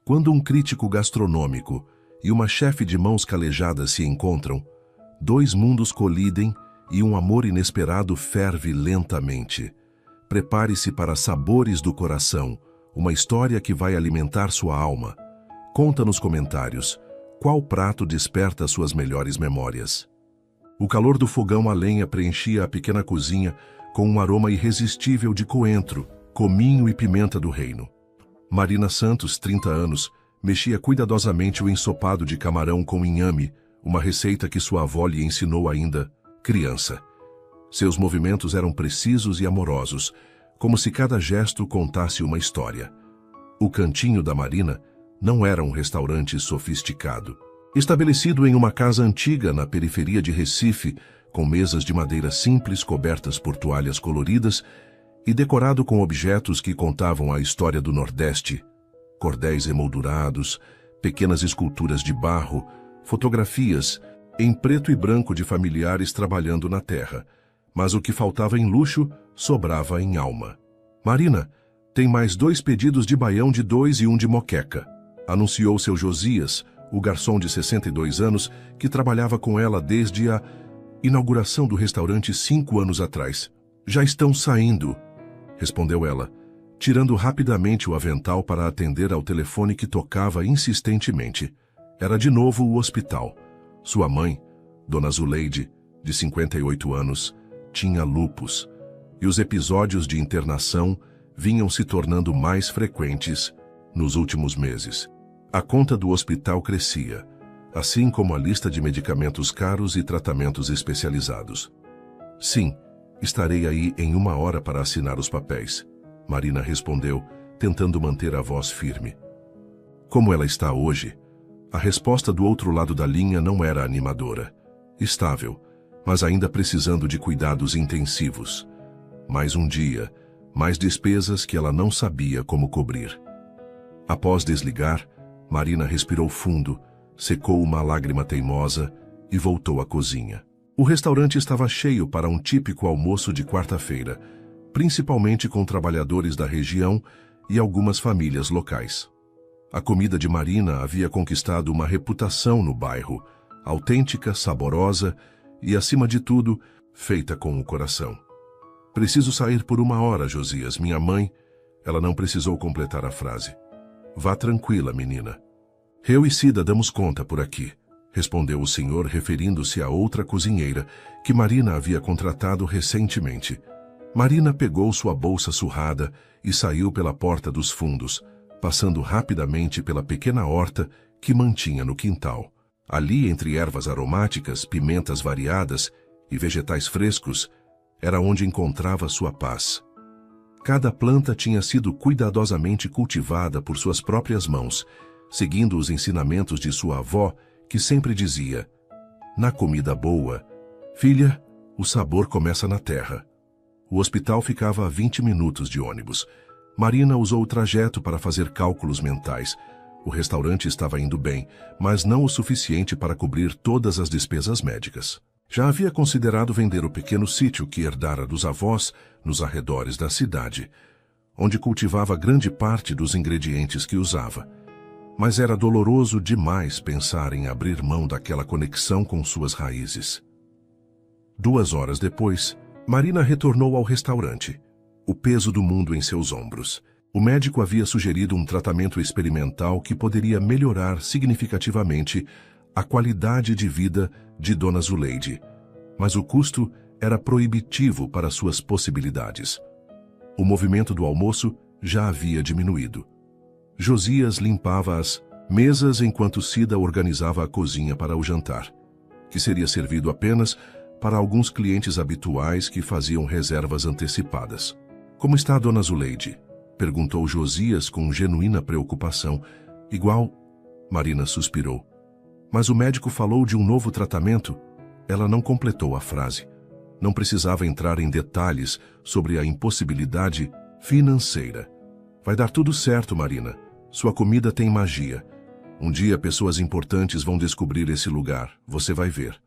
Quando um crítico gastronômico e uma chefe de mãos calejadas se encontram, dois mundos colidem e um amor inesperado ferve lentamente. Prepare-se para sabores do coração, uma história que vai alimentar sua alma. Conta nos comentários qual prato desperta suas melhores memórias. O calor do fogão a lenha preenchia a pequena cozinha com um aroma irresistível de coentro, cominho e pimenta do reino. Marina Santos, 30 anos, mexia cuidadosamente o ensopado de camarão com inhame, uma receita que sua avó lhe ensinou ainda criança. Seus movimentos eram precisos e amorosos, como se cada gesto contasse uma história. O cantinho da Marina não era um restaurante sofisticado. Estabelecido em uma casa antiga na periferia de Recife, com mesas de madeira simples cobertas por toalhas coloridas e decorado com objetos que contavam a história do Nordeste, cordéis emoldurados, pequenas esculturas de barro, fotografias em preto e branco de familiares trabalhando na terra. Mas o que faltava em luxo, sobrava em alma. Marina, tem mais 2 pedidos de baião de 2 e um de moqueca, anunciou seu Josias, o garçom de 62 anos que trabalhava com ela desde a inauguração do restaurante 5 anos atrás. Já estão saindo, respondeu ela, tirando rapidamente o avental para atender ao telefone que tocava insistentemente. Era de novo o hospital. Sua mãe, Dona Zuleide, de 58 anos, tinha lúpus, e os episódios de internação vinham se tornando mais frequentes nos últimos meses. A conta do hospital crescia, assim como a lista de medicamentos caros e tratamentos especializados. Sim, estarei aí em 1 hora para assinar os papéis, Marina respondeu, tentando manter a voz firme. Como ela está hoje? A resposta do outro lado da linha não era animadora. Estável, mas ainda precisando de cuidados intensivos. Mais um dia, mais despesas que ela não sabia como cobrir. Após desligar, Marina respirou fundo, secou uma lágrima teimosa e voltou à cozinha. O restaurante estava cheio para um típico almoço de quarta-feira, principalmente com trabalhadores da região e algumas famílias locais. A comida de Marina havia conquistado uma reputação no bairro, autêntica, saborosa e, acima de tudo, feita com o coração. Preciso sair por 1 hora, Josias, minha mãe. Ela não precisou completar a frase. Vá tranquila, menina. Eu e Cida damos conta por aqui, respondeu o senhor, referindo-se a outra cozinheira que Marina havia contratado recentemente. Marina pegou sua bolsa surrada e saiu pela porta dos fundos, passando rapidamente pela pequena horta que mantinha no quintal. Ali, entre ervas aromáticas, pimentas variadas e vegetais frescos, era onde encontrava sua paz. Cada planta tinha sido cuidadosamente cultivada por suas próprias mãos, seguindo os ensinamentos de sua avó, que sempre dizia: na comida boa, filha, o sabor começa na terra. O hospital ficava a 20 minutos de ônibus. Marina usou o trajeto para fazer cálculos mentais. O restaurante estava indo bem, mas não o suficiente para cobrir todas as despesas médicas. Já havia considerado vender o pequeno sítio que herdara dos avós nos arredores da cidade, onde cultivava grande parte dos ingredientes que usava. Mas era doloroso demais pensar em abrir mão daquela conexão com suas raízes. 2 horas depois, Marina retornou ao restaurante, o peso do mundo em seus ombros. O médico havia sugerido um tratamento experimental que poderia melhorar significativamente a qualidade de vida de Dona Zuleide, mas o custo era proibitivo para suas possibilidades. O movimento do almoço já havia diminuído. Josias limpava as mesas enquanto Cida organizava a cozinha para o jantar, que seria servido apenas para alguns clientes habituais que faziam reservas antecipadas. Como está a Dona Zuleide? Perguntou Josias com genuína preocupação. Igual, Marina suspirou. Mas o médico falou de um novo tratamento. Ela não completou a frase. Não precisava entrar em detalhes sobre a impossibilidade financeira. Vai dar tudo certo, Marina. Sua comida tem magia. Um dia pessoas importantes vão descobrir esse lugar. Você vai ver.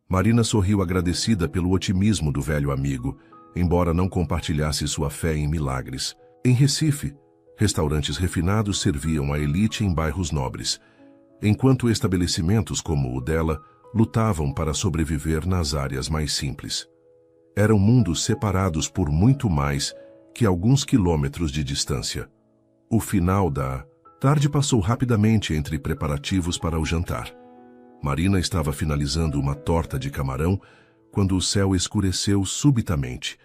Marina sorriu agradecida pelo otimismo do velho amigo, embora não compartilhasse sua fé em milagres. Em Recife, Restaurantes refinados serviam a elite em bairros nobres, enquanto estabelecimentos como o dela lutavam para sobreviver nas áreas mais simples. Eram mundos separados por muito mais que alguns quilômetros de distância. O final da tarde passou rapidamente entre preparativos para o jantar. Marina estava finalizando uma torta de camarão quando o céu escureceu subitamente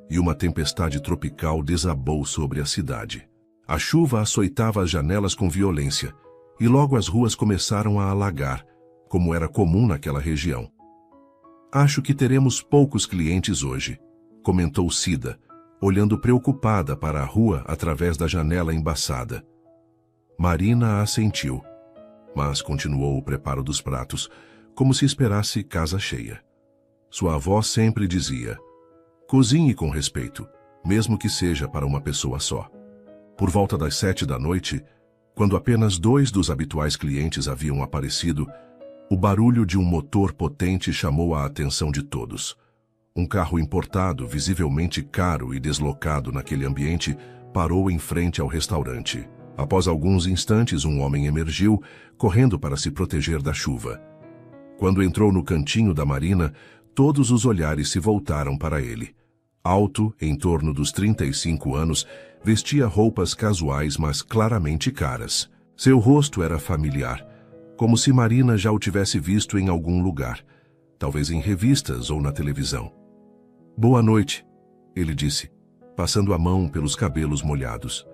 e uma tempestade tropical desabou sobre a cidade. A chuva açoitava as janelas com violência e logo as ruas começaram a alagar, como era comum naquela região. "Acho que teremos poucos clientes hoje", comentou Cida, olhando preocupada para a rua através da janela embaçada. Marina assentiu, mas continuou o preparo dos pratos, como se esperasse casa cheia. Sua avó sempre dizia: "Cozinhe com respeito, mesmo que seja para uma pessoa só." Por volta das 7 da noite, quando apenas 2 dos habituais clientes haviam aparecido, o barulho de um motor potente chamou a atenção de todos. Um carro importado, visivelmente caro e deslocado naquele ambiente, parou em frente ao restaurante. Após alguns instantes, um homem emergiu, correndo para se proteger da chuva. Quando entrou no cantinho da Marina, todos os olhares se voltaram para ele. Alto, em torno dos 35 anos, vestia roupas casuais, mas claramente caras. Seu rosto era familiar, como se Marina já o tivesse visto em algum lugar, talvez em revistas ou na televisão. "Boa noite", ele disse, passando a mão pelos cabelos molhados.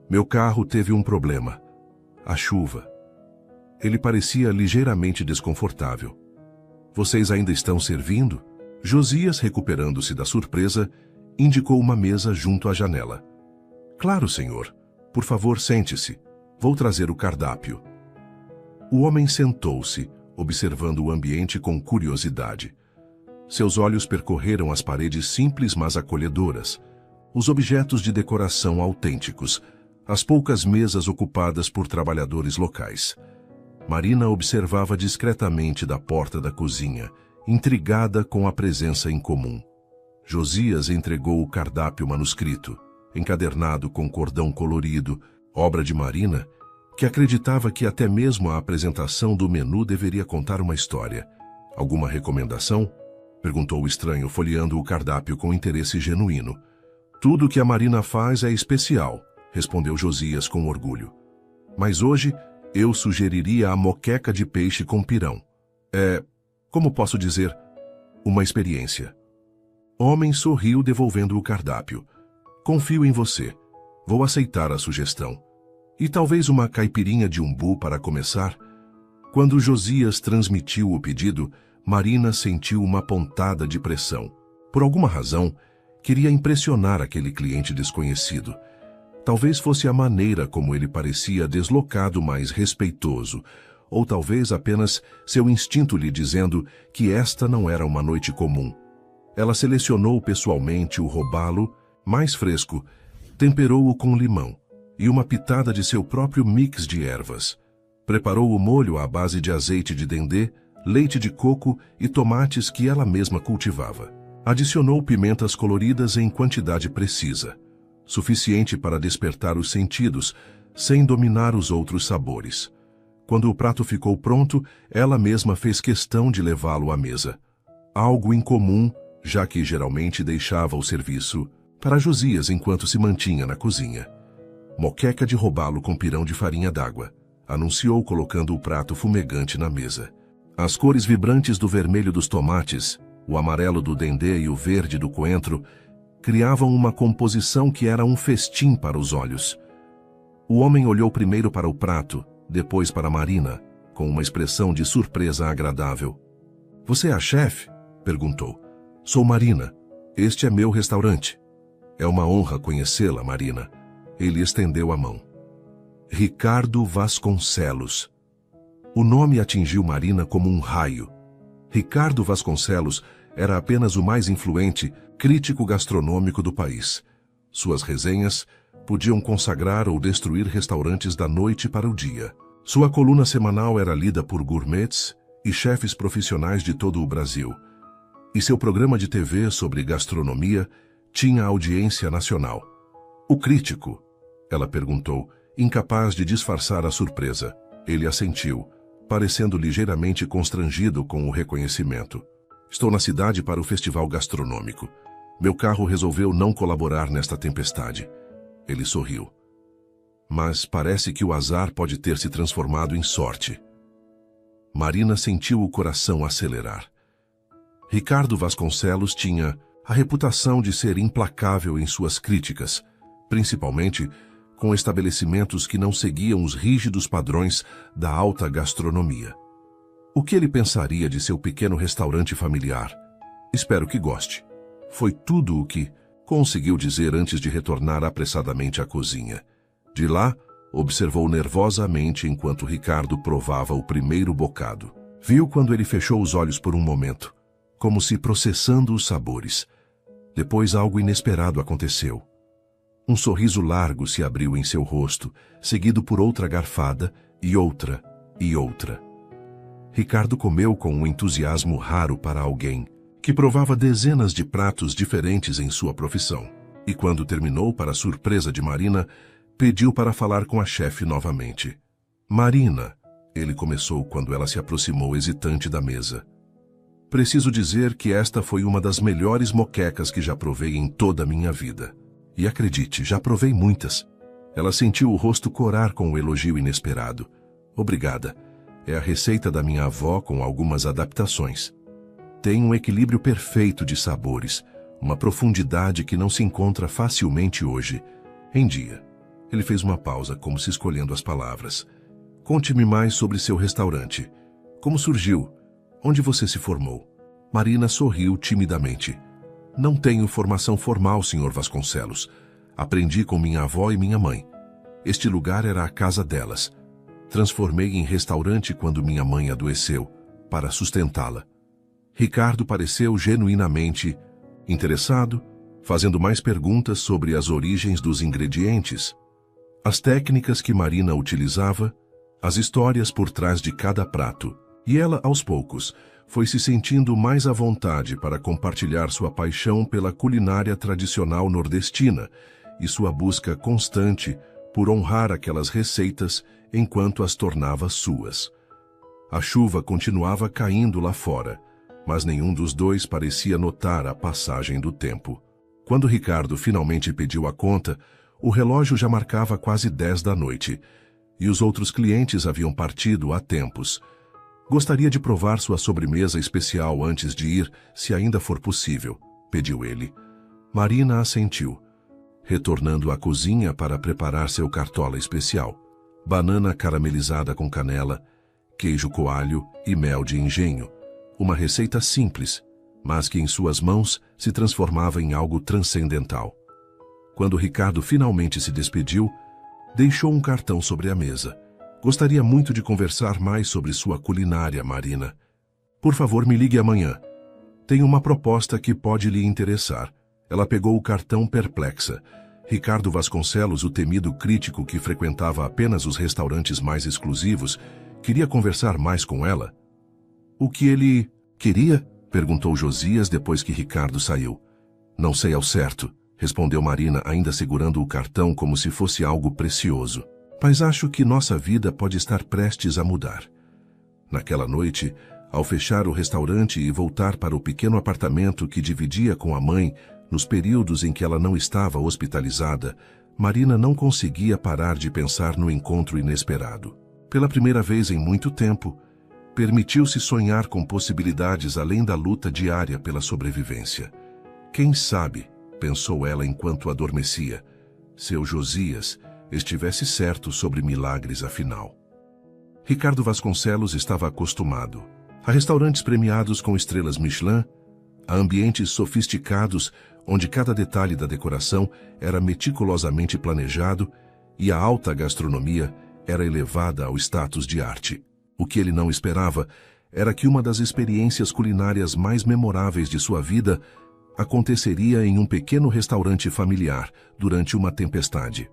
"Meu carro teve um problema. A chuva." Ele parecia ligeiramente desconfortável. "Vocês ainda estão servindo?" Josias, recuperando-se da surpresa, indicou uma mesa junto à janela. "Claro, senhor. Por favor, sente-se. Vou trazer o cardápio." O homem sentou-se, observando o ambiente com curiosidade. Seus olhos percorreram as paredes simples mas acolhedoras, os objetos de decoração autênticos, as poucas mesas ocupadas por trabalhadores locais. Marina observava discretamente da porta da cozinha, intrigada com a presença incomum. Josias entregou o cardápio manuscrito, encadernado com cordão colorido, obra de Marina, que acreditava que até mesmo a apresentação do menu deveria contar uma história. "Alguma recomendação?" perguntou o estranho, folheando o cardápio com interesse genuíno. "Tudo que a Marina faz é especial", respondeu Josias com orgulho. "Mas hoje eu sugeriria a moqueca de peixe com pirão. Como posso dizer, uma experiência." O homem sorriu, devolvendo o cardápio. "Confio em você. Vou aceitar a sugestão. E talvez uma caipirinha de umbu para começar?" Quando Josias transmitiu o pedido, Marina sentiu uma pontada de pressão. Por alguma razão, queria impressionar aquele cliente desconhecido. Talvez fosse a maneira como ele parecia deslocado, mas respeitoso, ou talvez apenas seu instinto lhe dizendo que esta não era uma noite comum. Ela selecionou pessoalmente o robalo, mais fresco, temperou-o com limão e uma pitada de seu próprio mix de ervas. Preparou o molho à base de azeite de dendê, leite de coco e tomates que ela mesma cultivava. Adicionou pimentas coloridas em quantidade precisa, suficiente para despertar os sentidos, sem dominar os outros sabores. Quando o prato ficou pronto, ela mesma fez questão de levá-lo à mesa. Algo incomum, já que geralmente deixava o serviço para Josias enquanto se mantinha na cozinha. "Moqueca de robalo com pirão de farinha d'água", anunciou colocando o prato fumegante na mesa. As cores vibrantes do vermelho dos tomates, o amarelo do dendê e o verde do coentro criavam uma composição que era um festim para os olhos. O homem olhou primeiro para o prato, depois para Marina, com uma expressão de surpresa agradável. "Você é a chefe?" perguntou. "Sou Marina. Este é meu restaurante." "É uma honra conhecê-la, Marina." Ele estendeu a mão. "Ricardo Vasconcelos." O nome atingiu Marina como um raio. Ricardo Vasconcelos era apenas o mais influente crítico gastronômico do país. Suas resenhas podiam consagrar ou destruir restaurantes da noite para o dia. Sua coluna semanal era lida por gourmets e chefes profissionais de todo o Brasil. E seu programa de TV sobre gastronomia tinha audiência nacional. O crítico Ela perguntou, incapaz de disfarçar a surpresa. Ele assentiu, parecendo ligeiramente constrangido com o reconhecimento. Estou na cidade para o festival gastronômico. Meu carro resolveu não colaborar nesta tempestade. Ele sorriu. Mas parece que o azar pode ter se transformado em sorte. Marina sentiu o coração acelerar. Ricardo Vasconcelos tinha a reputação de ser implacável em suas críticas, principalmente com estabelecimentos que não seguiam os rígidos padrões da alta gastronomia. O que ele pensaria de seu pequeno restaurante familiar? Espero que goste. Foi tudo o que conseguiu dizer antes de retornar apressadamente à cozinha. De lá, observou nervosamente enquanto Ricardo provava o primeiro bocado. Viu quando ele fechou os olhos por um momento, como se processando os sabores. Depois algo inesperado aconteceu. Um sorriso largo se abriu em seu rosto, seguido por outra garfada e outra e outra. Ricardo comeu com um entusiasmo raro para alguém que provava dezenas de pratos diferentes em sua profissão. E quando terminou, para surpresa de Marina, pediu para falar com a chefe novamente. Marina, ele começou quando ela se aproximou hesitante da mesa. Preciso dizer que esta foi uma das melhores moquecas que já provei em toda a minha vida. E acredite, já provei muitas. Ela sentiu o rosto corar com o elogio inesperado. Obrigada. É a receita da minha avó com algumas adaptações. Tem um equilíbrio perfeito de sabores, uma profundidade que não se encontra facilmente hoje em dia. Ele fez uma pausa, como se escolhendo as palavras. Conte-me mais sobre seu restaurante. Como surgiu? Onde você se formou? Marina sorriu timidamente. Não tenho formação formal, Sr. Vasconcelos. Aprendi com minha avó e minha mãe. Este lugar era a casa delas. Transformei em restaurante quando minha mãe adoeceu, para sustentá-la. Ricardo pareceu genuinamente interessado, fazendo mais perguntas sobre as origens dos ingredientes, as técnicas que Marina utilizava, as histórias por trás de cada prato. E ela, aos poucos, foi se sentindo mais à vontade para compartilhar sua paixão pela culinária tradicional nordestina e sua busca constante por honrar aquelas receitas enquanto as tornava suas. A chuva continuava caindo lá fora, mas nenhum dos dois parecia notar a passagem do tempo. Quando Ricardo finalmente pediu a conta, o relógio já marcava quase 10 da noite, e os outros clientes haviam partido há tempos. Gostaria de provar sua sobremesa especial antes de ir, se ainda for possível, pediu ele. Marina assentiu, retornando à cozinha para preparar seu cartola especial. Banana caramelizada com canela, queijo coalho e mel de engenho. Uma receita simples, mas que em suas mãos se transformava em algo transcendental. Quando Ricardo finalmente se despediu, deixou um cartão sobre a mesa. Gostaria muito de conversar mais sobre sua culinária, Marina. Por favor, me ligue amanhã. Tenho uma proposta que pode lhe interessar. Ela pegou o cartão perplexa. Ricardo Vasconcelos, o temido crítico que frequentava apenas os restaurantes mais exclusivos, queria conversar mais com ela. O que ele queria? Perguntou Josias depois que Ricardo saiu. Não sei ao certo, respondeu Marina, ainda segurando o cartão como se fosse algo precioso. Mas acho que nossa vida pode estar prestes a mudar. Naquela noite, ao fechar o restaurante e voltar para o pequeno apartamento que dividia com a mãe, nos períodos em que ela não estava hospitalizada, Marina não conseguia parar de pensar no encontro inesperado. Pela primeira vez em muito tempo, permitiu-se sonhar com possibilidades além da luta diária pela sobrevivência. Quem sabe, pensou ela enquanto adormecia, seu Josias estivesse certo sobre milagres afinal. Ricardo Vasconcelos estava acostumado a restaurantes premiados com estrelas Michelin, a ambientes sofisticados onde cada detalhe da decoração era meticulosamente planejado e a alta gastronomia era elevada ao status de arte. O que ele não esperava era que uma das experiências culinárias mais memoráveis de sua vida aconteceria em um pequeno restaurante familiar durante uma tempestade.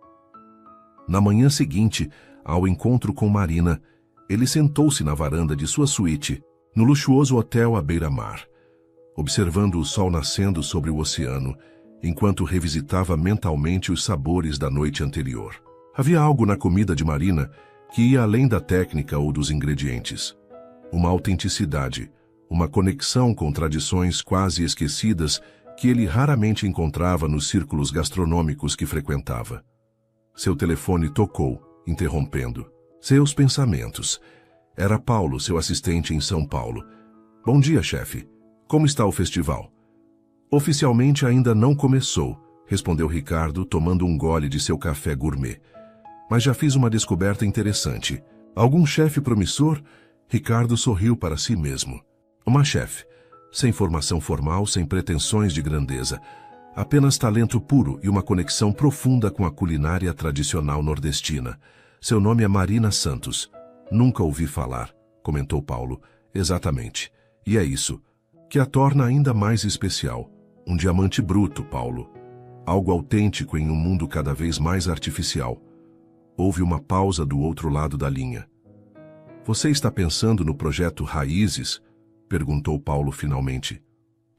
Na manhã seguinte, ao encontro com Marina, ele sentou-se na varanda de sua suíte, no luxuoso hotel à beira-mar, observando o sol nascendo sobre o oceano, enquanto revisitava mentalmente os sabores da noite anterior. Havia algo na comida de Marina que ia além da técnica ou dos ingredientes. Uma autenticidade, uma conexão com tradições quase esquecidas que ele raramente encontrava nos círculos gastronômicos que frequentava. Seu telefone tocou, interrompendo seus pensamentos. Era Paulo, seu assistente em São Paulo. Bom dia, chefe. Como está o festival? Oficialmente ainda não começou, respondeu Ricardo, tomando um gole de seu café gourmet. Mas já fiz uma descoberta interessante. Algum chefe promissor? Ricardo sorriu para si mesmo. Uma chefe, sem formação formal, sem pretensões de grandeza, apenas talento puro e uma conexão profunda com a culinária tradicional nordestina. Seu nome é Marina Santos. Nunca ouvi falar, comentou Paulo. Exatamente. E é isso, que a torna ainda mais especial. Um diamante bruto, Paulo. Algo autêntico em um mundo cada vez mais artificial. Houve uma pausa do outro lado da linha. Você está pensando no projeto Raízes? Perguntou Paulo finalmente.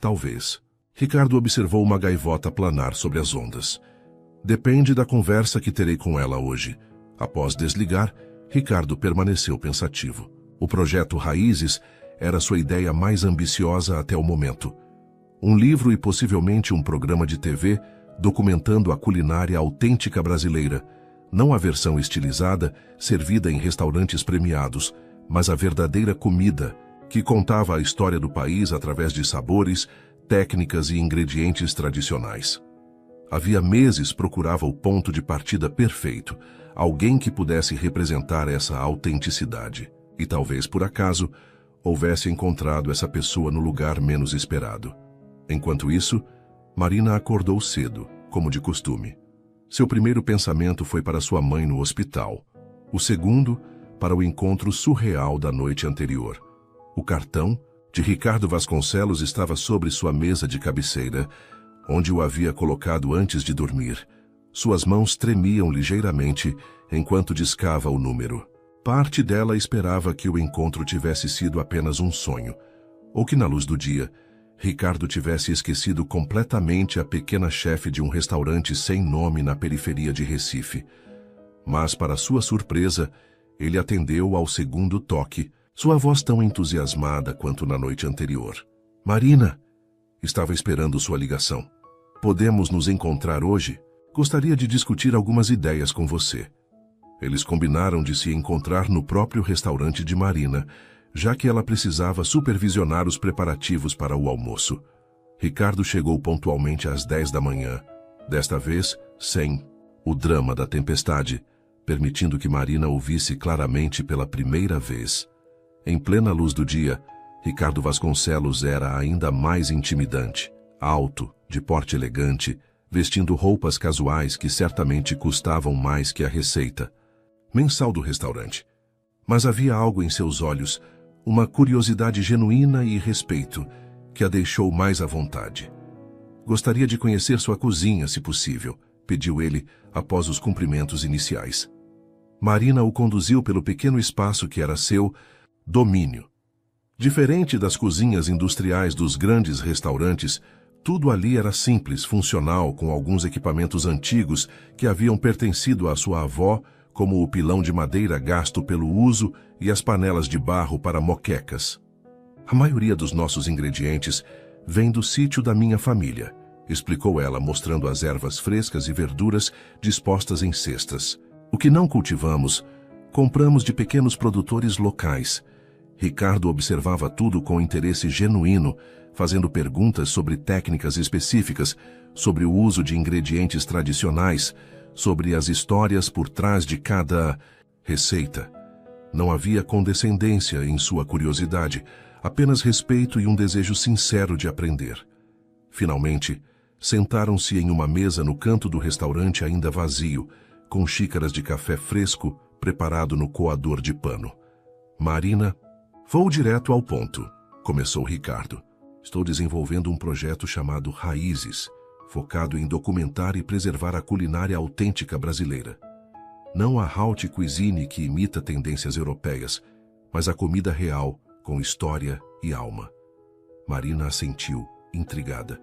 Talvez. Ricardo observou uma gaivota planar sobre as ondas. Depende da conversa que terei com ela hoje. Após desligar, Ricardo permaneceu pensativo. O projeto Raízes era sua ideia mais ambiciosa até o momento. Um livro e possivelmente um programa de TV documentando a culinária autêntica brasileira, não a versão estilizada, servida em restaurantes premiados, mas a verdadeira comida, que contava a história do país através de sabores, técnicas e ingredientes tradicionais. Havia meses procurava o ponto de partida perfeito, alguém que pudesse representar essa autenticidade. E talvez, por acaso, houvesse encontrado essa pessoa no lugar menos esperado. Enquanto isso, Marina acordou cedo, como de costume. Seu primeiro pensamento foi para sua mãe no hospital. O segundo, para o encontro surreal da noite anterior. O cartão de Ricardo Vasconcelos estava sobre sua mesa de cabeceira, onde o havia colocado antes de dormir. Suas mãos tremiam ligeiramente enquanto discava o número. Parte dela esperava que o encontro tivesse sido apenas um sonho, ou que na luz do dia, Ricardo tivesse esquecido completamente a pequena chefe de um restaurante sem nome na periferia de Recife. Mas, para sua surpresa, ele atendeu ao segundo toque, sua voz tão entusiasmada quanto na noite anterior. Marina, estava esperando sua ligação. Podemos nos encontrar hoje? Gostaria de discutir algumas ideias com você. Eles combinaram de se encontrar no próprio restaurante de Marina, já que ela precisava supervisionar os preparativos para o almoço. Ricardo chegou pontualmente às 10 da manhã, desta vez sem o drama da tempestade, permitindo que Marina ouvisse claramente pela primeira vez. Em plena luz do dia, Ricardo Vasconcelos era ainda mais intimidante, alto, de porte elegante, vestindo roupas casuais que certamente custavam mais que a receita mensal do restaurante. Mas havia algo em seus olhos, uma curiosidade genuína e respeito, que a deixou mais à vontade. Gostaria de conhecer sua cozinha, se possível, pediu ele, após os cumprimentos iniciais. Marina o conduziu pelo pequeno espaço que era seu domínio. Diferente das cozinhas industriais dos grandes restaurantes, tudo ali era simples, funcional, com alguns equipamentos antigos que haviam pertencido à sua avó, como o pilão de madeira gasto pelo uso e as panelas de barro para moquecas. A maioria dos nossos ingredientes vem do sítio da minha família, explicou ela, mostrando as ervas frescas e verduras dispostas em cestas. O que não cultivamos, compramos de pequenos produtores locais. Ricardo observava tudo com interesse genuíno, fazendo perguntas sobre técnicas específicas, sobre o uso de ingredientes tradicionais, sobre as histórias por trás de cada receita. Não havia condescendência em sua curiosidade, apenas respeito e um desejo sincero de aprender. Finalmente, sentaram-se em uma mesa no canto do restaurante ainda vazio, com xícaras de café fresco preparado no coador de pano. Marina, vou direto ao ponto, começou Ricardo. Estou desenvolvendo um projeto chamado Raízes, focado em documentar e preservar a culinária autêntica brasileira. Não a haute cuisine que imita tendências europeias, mas a comida real, com história e alma. Marina assentiu, intrigada.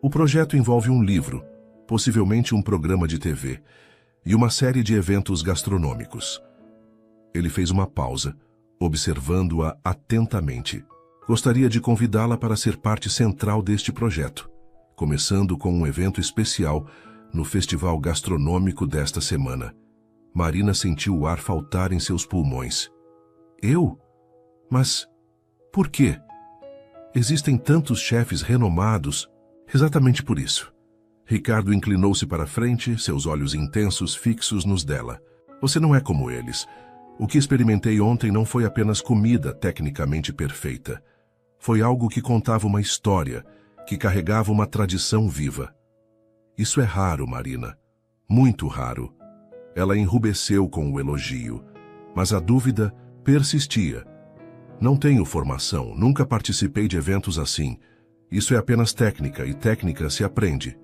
O projeto envolve um livro, possivelmente um programa de TV. e uma série de eventos gastronômicos. Ele fez uma pausa, observando-a atentamente. Gostaria de convidá-la para ser parte central deste projeto, começando com um evento especial no festival gastronômico desta semana. Marina sentiu o ar faltar em seus pulmões. Eu? Mas por quê? Existem tantos chefes renomados. Exatamente por isso. Ricardo inclinou-se para a frente, seus olhos intensos fixos nos dela. Você não é como eles. O que experimentei ontem não foi apenas comida tecnicamente perfeita. Foi algo que contava uma história, que carregava uma tradição viva. Isso é raro, Marina. Muito raro. Ela enrubesceu com o elogio, mas a dúvida persistia. Não tenho formação, nunca participei de eventos assim. Isso é apenas técnica, e técnica se aprende.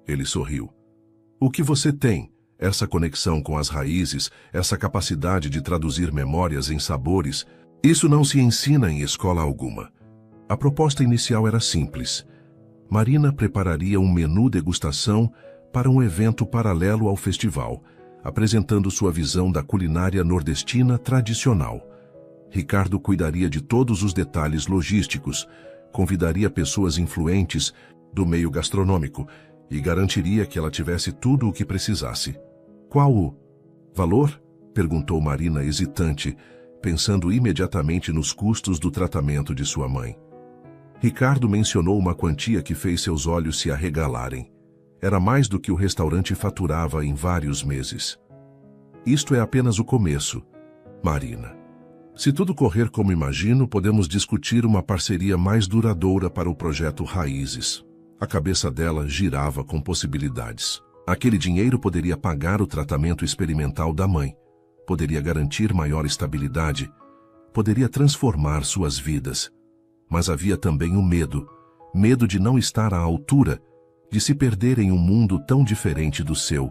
Ele sorriu. O que você tem? Essa conexão com as raízes, essa capacidade de traduzir memórias em sabores, isso não se ensina em escola alguma. A proposta inicial era simples. Marina prepararia um menu degustação para um evento paralelo ao festival, apresentando sua visão da culinária nordestina tradicional. Ricardo cuidaria de todos os detalhes logísticos, convidaria pessoas influentes do meio gastronômico e garantiria que ela tivesse tudo o que precisasse. Qual o valor? Perguntou Marina hesitante, pensando imediatamente nos custos do tratamento de sua mãe. Ricardo mencionou uma quantia que fez seus olhos se arregalarem. Era mais do que o restaurante faturava em vários meses. Isto é apenas o começo, Marina. Se tudo correr como imagino, podemos discutir uma parceria mais duradoura para o projeto Raízes. A cabeça dela girava com possibilidades. Aquele dinheiro poderia pagar o tratamento experimental da mãe, poderia garantir maior estabilidade, poderia transformar suas vidas. Mas havia também o medo de não estar à altura, de se perder em um mundo tão diferente do seu,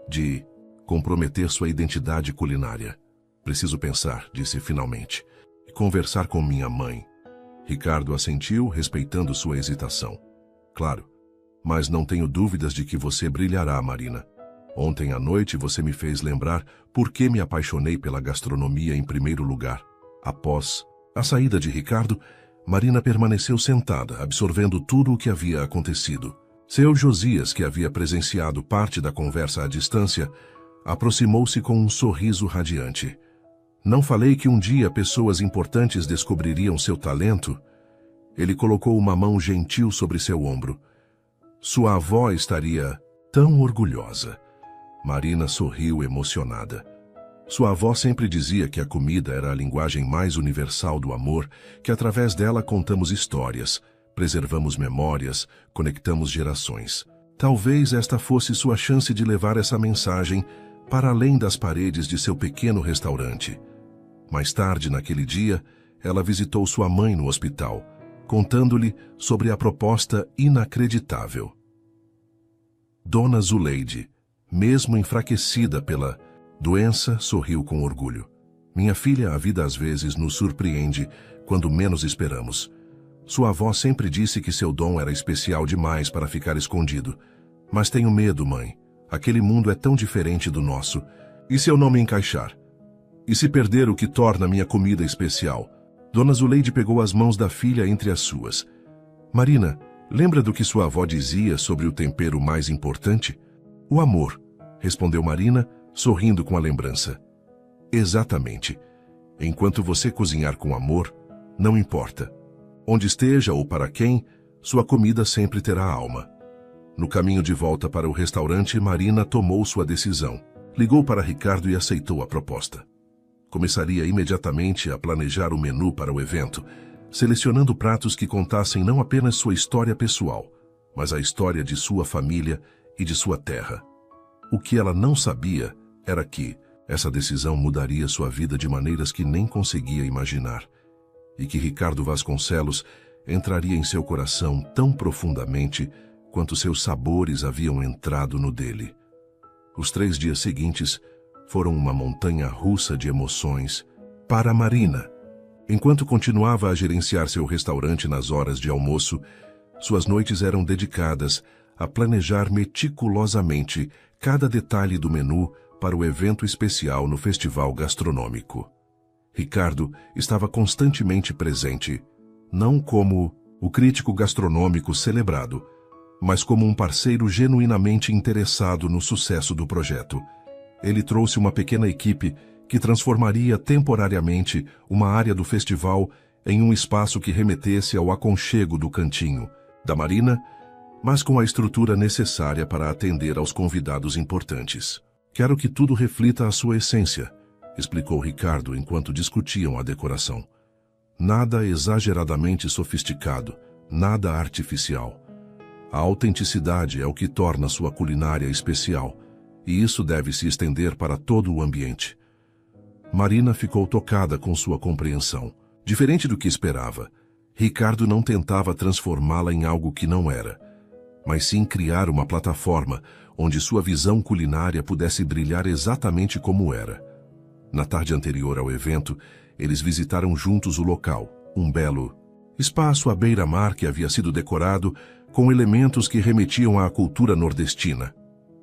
de comprometer sua identidade culinária. Preciso pensar, disse finalmente, e conversar com minha mãe. Ricardo assentiu, respeitando sua hesitação. Claro, mas não tenho dúvidas de que você brilhará, Marina. Ontem à noite você me fez lembrar por que me apaixonei pela gastronomia em primeiro lugar. Após a saída de Ricardo, Marina permaneceu sentada, absorvendo tudo o que havia acontecido. Seu Josias, que havia presenciado parte da conversa à distância, aproximou-se com um sorriso radiante. Não falei que um dia pessoas importantes descobririam seu talento? Ele colocou uma mão gentil sobre seu ombro. Sua avó estaria tão orgulhosa. Marina sorriu emocionada. Sua avó sempre dizia que a comida era a linguagem mais universal do amor, que através dela contamos histórias, preservamos memórias, conectamos gerações. Talvez esta fosse sua chance de levar essa mensagem para além das paredes de seu pequeno restaurante. Mais tarde, naquele dia, ela visitou sua mãe no hospital, contando-lhe sobre a proposta inacreditável. Dona Zuleide, mesmo enfraquecida pela doença, sorriu com orgulho. Minha filha, a vida às vezes nos surpreende quando menos esperamos. Sua avó sempre disse que seu dom era especial demais para ficar escondido. Mas tenho medo, mãe. Aquele mundo é tão diferente do nosso. E se eu não me encaixar? E se perder o que torna minha comida especial? Dona Zuleide pegou as mãos da filha entre as suas. Marina, lembra do que sua avó dizia sobre o tempero mais importante? O amor, respondeu Marina, sorrindo com a lembrança. Exatamente. Enquanto você cozinhar com amor, não importa. Onde esteja ou para quem, sua comida sempre terá alma. No caminho de volta para o restaurante, Marina tomou sua decisão. Ligou para Ricardo e aceitou a proposta. Começaria imediatamente a planejar o menu para o evento, selecionando pratos que contassem não apenas sua história pessoal, mas a história de sua família e de sua terra. O que ela não sabia era que essa decisão mudaria sua vida de maneiras que nem conseguia imaginar, e que Ricardo Vasconcelos entraria em seu coração tão profundamente quanto seus sabores haviam entrado no dele. Os 3 dias seguintes foram uma montanha-russa de emoções para Marina. Enquanto continuava a gerenciar seu restaurante nas horas de almoço, suas noites eram dedicadas a planejar meticulosamente cada detalhe do menu para o evento especial no festival gastronômico. Ricardo estava constantemente presente, não como o crítico gastronômico celebrado, mas como um parceiro genuinamente interessado no sucesso do projeto. Ele trouxe uma pequena equipe que transformaria temporariamente uma área do festival em um espaço que remetesse ao aconchego do cantinho da Marina, mas com a estrutura necessária para atender aos convidados importantes. Quero que tudo reflita a sua essência, explicou Ricardo enquanto discutiam a decoração. Nada exageradamente sofisticado, nada artificial. A autenticidade é o que torna sua culinária especial, e isso deve se estender para todo o ambiente. Marina ficou tocada com sua compreensão. Diferente do que esperava, Ricardo não tentava transformá-la em algo que não era, mas sim criar uma plataforma onde sua visão culinária pudesse brilhar exatamente como era. Na tarde anterior ao evento, eles visitaram juntos o local, um belo espaço à beira-mar que havia sido decorado com elementos que remetiam à cultura nordestina.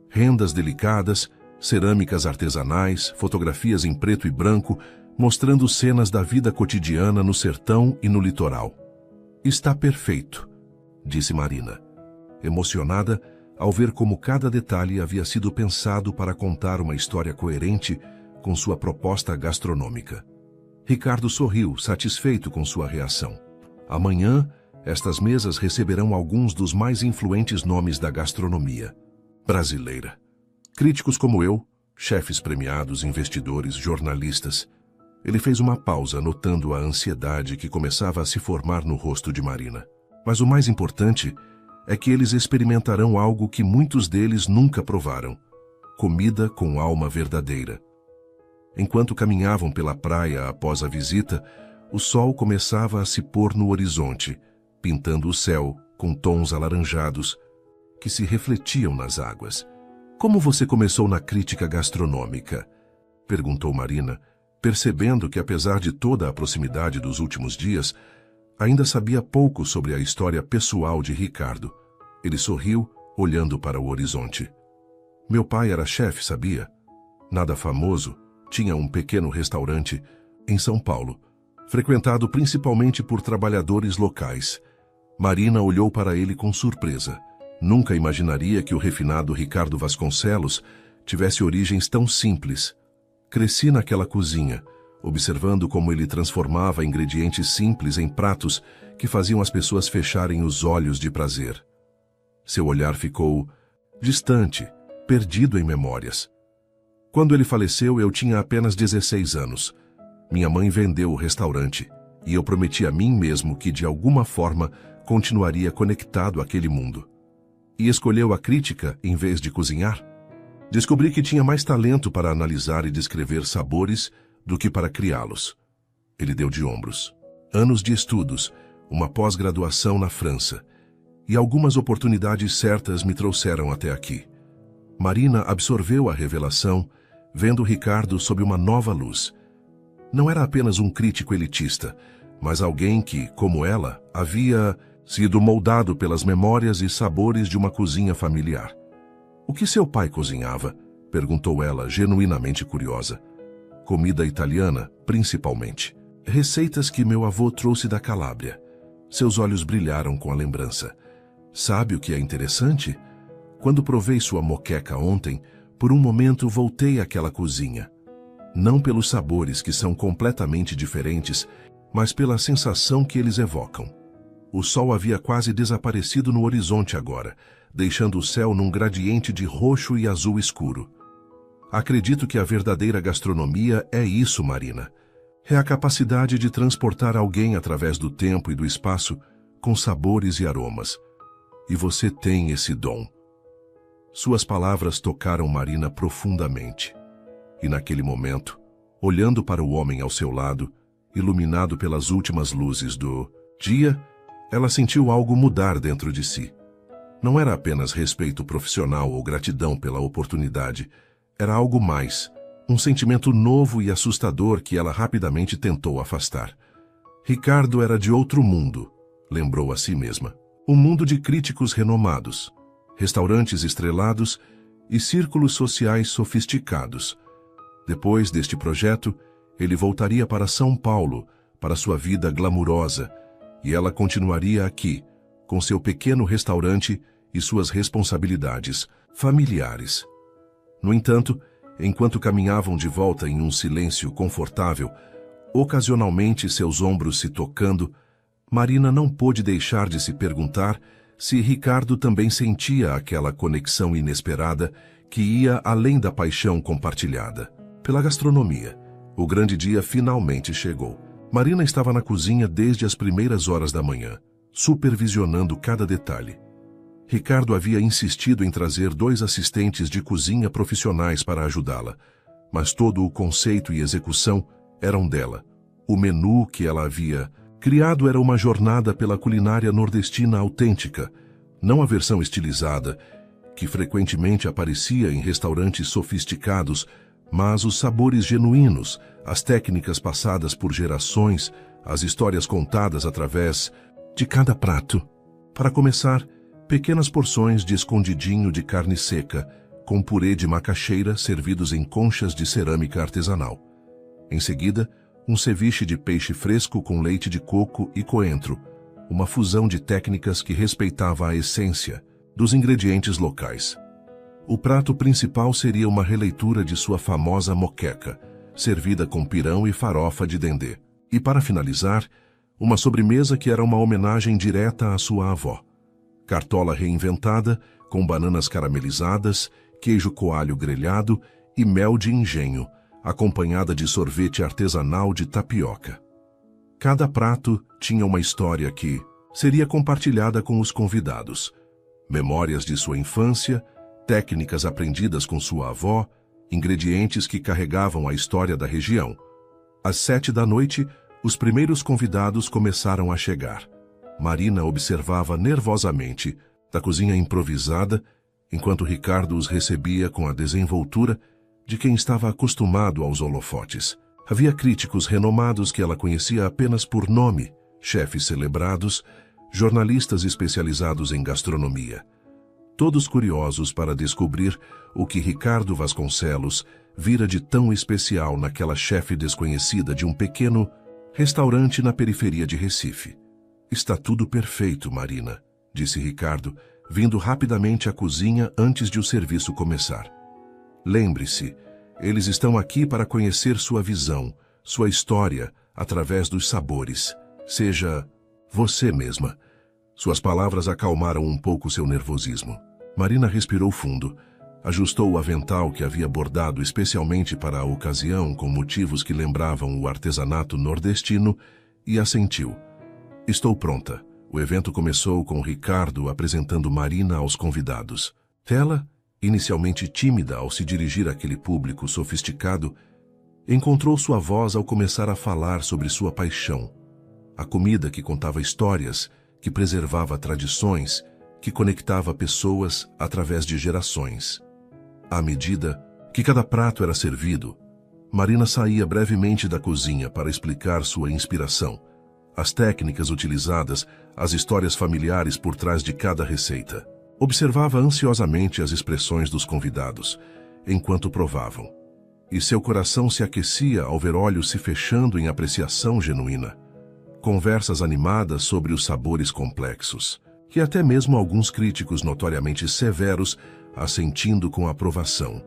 Rendas delicadas, cerâmicas artesanais, fotografias em preto e branco, mostrando cenas da vida cotidiana no sertão e no litoral. Está perfeito, disse Marina, emocionada ao ver como cada detalhe havia sido pensado para contar uma história coerente com sua proposta gastronômica. Ricardo sorriu, satisfeito com sua reação. Amanhã, estas mesas receberão alguns dos mais influentes nomes da gastronomia brasileira. Críticos como eu, chefes premiados, investidores, jornalistas. Ele fez uma pausa, notando a ansiedade que começava a se formar no rosto de Marina. Mas o mais importante é que eles experimentarão algo que muitos deles nunca provaram: comida com alma verdadeira. Enquanto caminhavam pela praia após a visita, o sol começava a se pôr no horizonte, pintando o céu com tons alaranjados que se refletiam nas águas. Como você começou na crítica gastronômica? Perguntou Marina, percebendo que, apesar de toda a proximidade dos últimos dias, ainda sabia pouco sobre a história pessoal de Ricardo. Ele sorriu, olhando para o horizonte. Meu pai era chefe, sabia? Nada famoso, tinha um pequeno restaurante em São Paulo, frequentado principalmente por trabalhadores locais. Marina olhou para ele com surpresa. Nunca imaginaria que o refinado Ricardo Vasconcelos tivesse origens tão simples. Cresci naquela cozinha, observando como ele transformava ingredientes simples em pratos que faziam as pessoas fecharem os olhos de prazer. Seu olhar ficou distante, perdido em memórias. Quando ele faleceu, eu tinha apenas 16 anos. Minha mãe vendeu o restaurante e eu prometi a mim mesmo que, de alguma forma, continuaria conectado àquele mundo. E escolheu a crítica em vez de cozinhar? Descobri que tinha mais talento para analisar e descrever sabores do que para criá-los. Ele deu de ombros. Anos de estudos, uma pós-graduação na França e algumas oportunidades certas me trouxeram até aqui. Marina absorveu a revelação, vendo Ricardo sob uma nova luz. Não era apenas um crítico elitista, mas alguém que, como ela, havia sido moldado pelas memórias e sabores de uma cozinha familiar. O que seu pai cozinhava? Perguntou ela, genuinamente curiosa. Comida italiana, principalmente. Receitas que meu avô trouxe da Calábria. Seus olhos brilharam com a lembrança. Sabe o que é interessante? Quando provei sua moqueca ontem, por um momento voltei àquela cozinha. Não pelos sabores, que são completamente diferentes, mas pela sensação que eles evocam. O sol havia quase desaparecido no horizonte agora, deixando o céu num gradiente de roxo e azul escuro. Acredito que a verdadeira gastronomia é isso, Marina. É a capacidade de transportar alguém através do tempo e do espaço com sabores e aromas. E você tem esse dom. Suas palavras tocaram Marina profundamente. E naquele momento, olhando para o homem ao seu lado, iluminado pelas últimas luzes do dia, ela sentiu algo mudar dentro de si. Não era apenas respeito profissional ou gratidão pela oportunidade. Era algo mais, um sentimento novo e assustador que ela rapidamente tentou afastar. Ricardo era de outro mundo, lembrou a si mesma. Um mundo de críticos renomados. restaurantes estrelados e círculos sociais sofisticados. Depois deste projeto, ele voltaria para São Paulo, para sua vida glamurosa, e ela continuaria aqui, com seu pequeno restaurante e suas responsabilidades familiares. No entanto, enquanto caminhavam de volta em um silêncio confortável, ocasionalmente seus ombros se tocando, Marina não pôde deixar de se perguntar se Ricardo também sentia aquela conexão inesperada que ia além da paixão compartilhada pela gastronomia. O grande dia finalmente chegou. Marina estava na cozinha desde as primeiras horas da manhã, supervisionando cada detalhe. Ricardo havia insistido em trazer 2 assistentes de cozinha profissionais para ajudá-la, mas todo o conceito e execução eram dela. O menu que ela havia criado era uma jornada pela culinária nordestina autêntica, não a versão estilizada, que frequentemente aparecia em restaurantes sofisticados, mas os sabores genuínos, as técnicas passadas por gerações, as histórias contadas através de cada prato. Para começar, pequenas porções de escondidinho de carne seca, com purê de macaxeira servidos em conchas de cerâmica artesanal. Em seguida, um ceviche de peixe fresco com leite de coco e coentro, uma fusão de técnicas que respeitava a essência dos ingredientes locais. O prato principal seria uma releitura de sua famosa moqueca, servida com pirão e farofa de dendê. E para finalizar, uma sobremesa que era uma homenagem direta à sua avó. Cartola reinventada, com bananas caramelizadas, queijo coalho grelhado e mel de engenho, acompanhada de sorvete artesanal de tapioca. Cada prato tinha uma história que seria compartilhada com os convidados. Memórias de sua infância, técnicas aprendidas com sua avó, ingredientes que carregavam a história da região. Às 7 da noite, os primeiros convidados começaram a chegar. Marina observava nervosamente da cozinha improvisada, enquanto Ricardo os recebia com a desenvoltura de quem estava acostumado aos holofotes. Havia críticos renomados que ela conhecia apenas por nome, chefes celebrados, jornalistas especializados em gastronomia. Todos curiosos para descobrir o que Ricardo Vasconcelos vira de tão especial naquela chefe desconhecida de um pequeno restaurante na periferia de Recife. "Está tudo perfeito, Marina", disse Ricardo, vindo rapidamente à cozinha antes de o serviço começar. "Lembre-se, eles estão aqui para conhecer sua visão, sua história, através dos sabores. Seja você mesma." Suas palavras acalmaram um pouco seu nervosismo. Marina respirou fundo, ajustou o avental que havia bordado especialmente para a ocasião com motivos que lembravam o artesanato nordestino e assentiu. "Estou pronta." O evento começou com Ricardo apresentando Marina aos convidados. Ela, inicialmente tímida ao se dirigir àquele público sofisticado, encontrou sua voz ao começar a falar sobre sua paixão. A comida que contava histórias, que preservava tradições, que conectava pessoas através de gerações. À medida que cada prato era servido, Marina saía brevemente da cozinha para explicar sua inspiração, as técnicas utilizadas, as histórias familiares por trás de cada receita. Observava ansiosamente as expressões dos convidados, enquanto provavam. E seu coração se aquecia ao ver olhos se fechando em apreciação genuína. Conversas animadas sobre os sabores complexos, que até mesmo alguns críticos notoriamente severos assentindo com aprovação.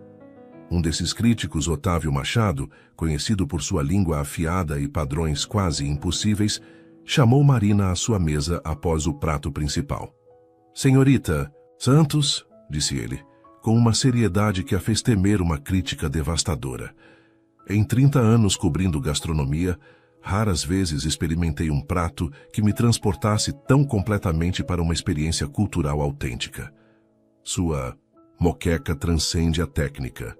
Um desses críticos, Otávio Machado, conhecido por sua língua afiada e padrões quase impossíveis, chamou Marina à sua mesa após o prato principal. "Senhorita Santos", disse ele, com uma seriedade que a fez temer uma crítica devastadora. "Em 30 anos cobrindo gastronomia, raras vezes experimentei um prato que me transportasse tão completamente para uma experiência cultural autêntica. Sua moqueca transcende a técnica.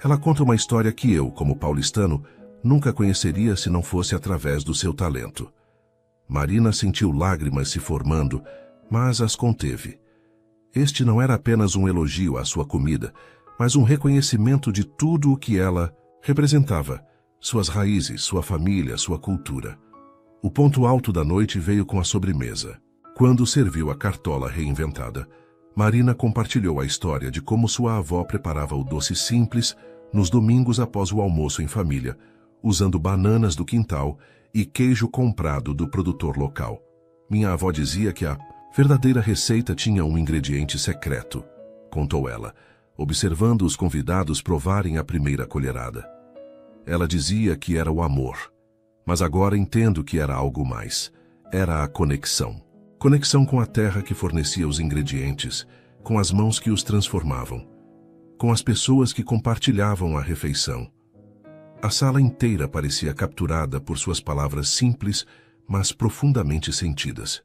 Ela conta uma história que eu, como paulistano, nunca conheceria se não fosse através do seu talento." Marina sentiu lágrimas se formando, mas as conteve. Este não era apenas um elogio à sua comida, mas um reconhecimento de tudo o que ela representava, suas raízes, sua família, sua cultura. O ponto alto da noite veio com a sobremesa. Quando serviu a cartola reinventada, Marina compartilhou a história de como sua avó preparava o doce simples nos domingos após o almoço em família, usando bananas do quintal e queijo comprado do produtor local. Minha avó dizia que a verdadeira receita tinha um ingrediente secreto, contou ela, observando os convidados provarem a primeira colherada. Ela dizia que era o amor, mas agora entendo que era algo mais. Era a conexão. Conexão com a terra que fornecia os ingredientes, com as mãos que os transformavam, com as pessoas que compartilhavam a refeição. A sala inteira parecia capturada por suas palavras simples, mas profundamente sentidas.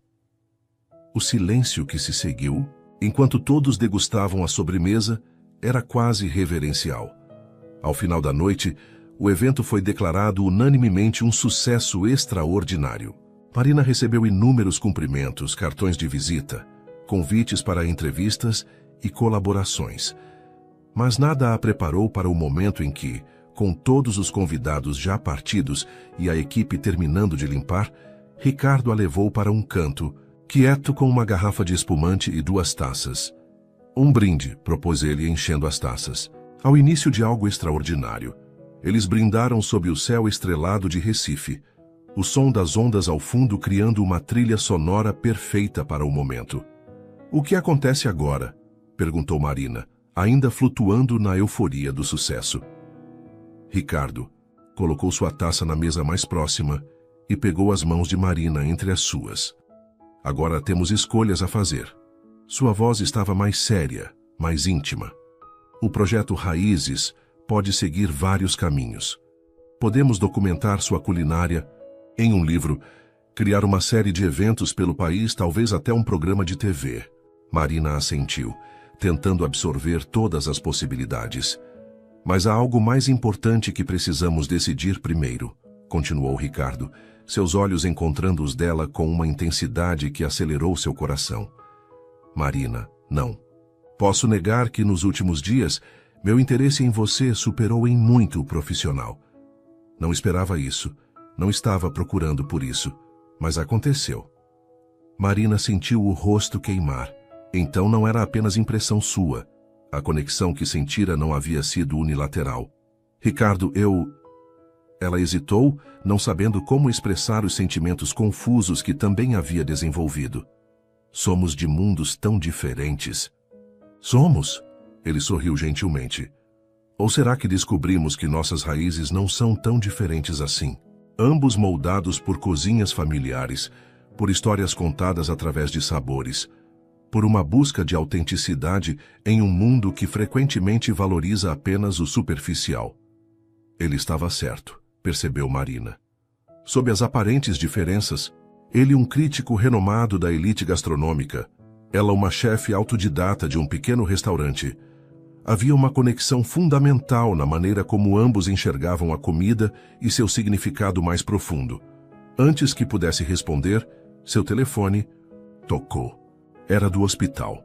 O silêncio que se seguiu, enquanto todos degustavam a sobremesa, era quase reverencial. Ao final da noite, o evento foi declarado unanimemente um sucesso extraordinário. Marina recebeu inúmeros cumprimentos, cartões de visita, convites para entrevistas e colaborações. Mas nada a preparou para o momento em que, com todos os convidados já partidos e a equipe terminando de limpar, Ricardo a levou para um canto, quieto com uma garrafa de espumante e 2 taças. Um brinde, propôs ele enchendo as taças. Ao início de algo extraordinário, eles brindaram sob o céu estrelado de Recife, o som das ondas ao fundo criando uma trilha sonora perfeita para o momento. O que acontece agora? Perguntou Marina, ainda flutuando na euforia do sucesso. Ricardo colocou sua taça na mesa mais próxima e pegou as mãos de Marina entre as suas. Agora temos escolhas a fazer. Sua voz estava mais séria, mais íntima. O projeto Raízes pode seguir vários caminhos. Podemos documentar sua culinária em um livro, criar uma série de eventos pelo país, talvez até um programa de TV. Marina assentiu, tentando absorver todas as possibilidades. Mas há algo mais importante que precisamos decidir primeiro, continuou Ricardo, seus olhos encontrando os dela com uma intensidade que acelerou seu coração. Marina, não. Posso negar que nos últimos dias, meu interesse em você superou em muito o profissional. Não esperava isso, não estava procurando por isso, mas aconteceu. Marina sentiu o rosto queimar. Então não era apenas impressão sua. A conexão que sentira não havia sido unilateral. Ricardo, Ela hesitou, não sabendo como expressar os sentimentos confusos que também havia desenvolvido. Somos de mundos tão diferentes. Somos? Ele sorriu gentilmente. Ou será que descobrimos que nossas raízes não são tão diferentes assim? Ambos moldados por cozinhas familiares, por histórias contadas através de sabores, por uma busca de autenticidade em um mundo que frequentemente valoriza apenas o superficial. Ele estava certo, percebeu Marina. Sob as aparentes diferenças, ele um crítico renomado da elite gastronômica, ela uma chefe autodidata de um pequeno restaurante. Havia uma conexão fundamental na maneira como ambos enxergavam a comida e seu significado mais profundo. Antes que pudesse responder, seu telefone tocou. Era do hospital.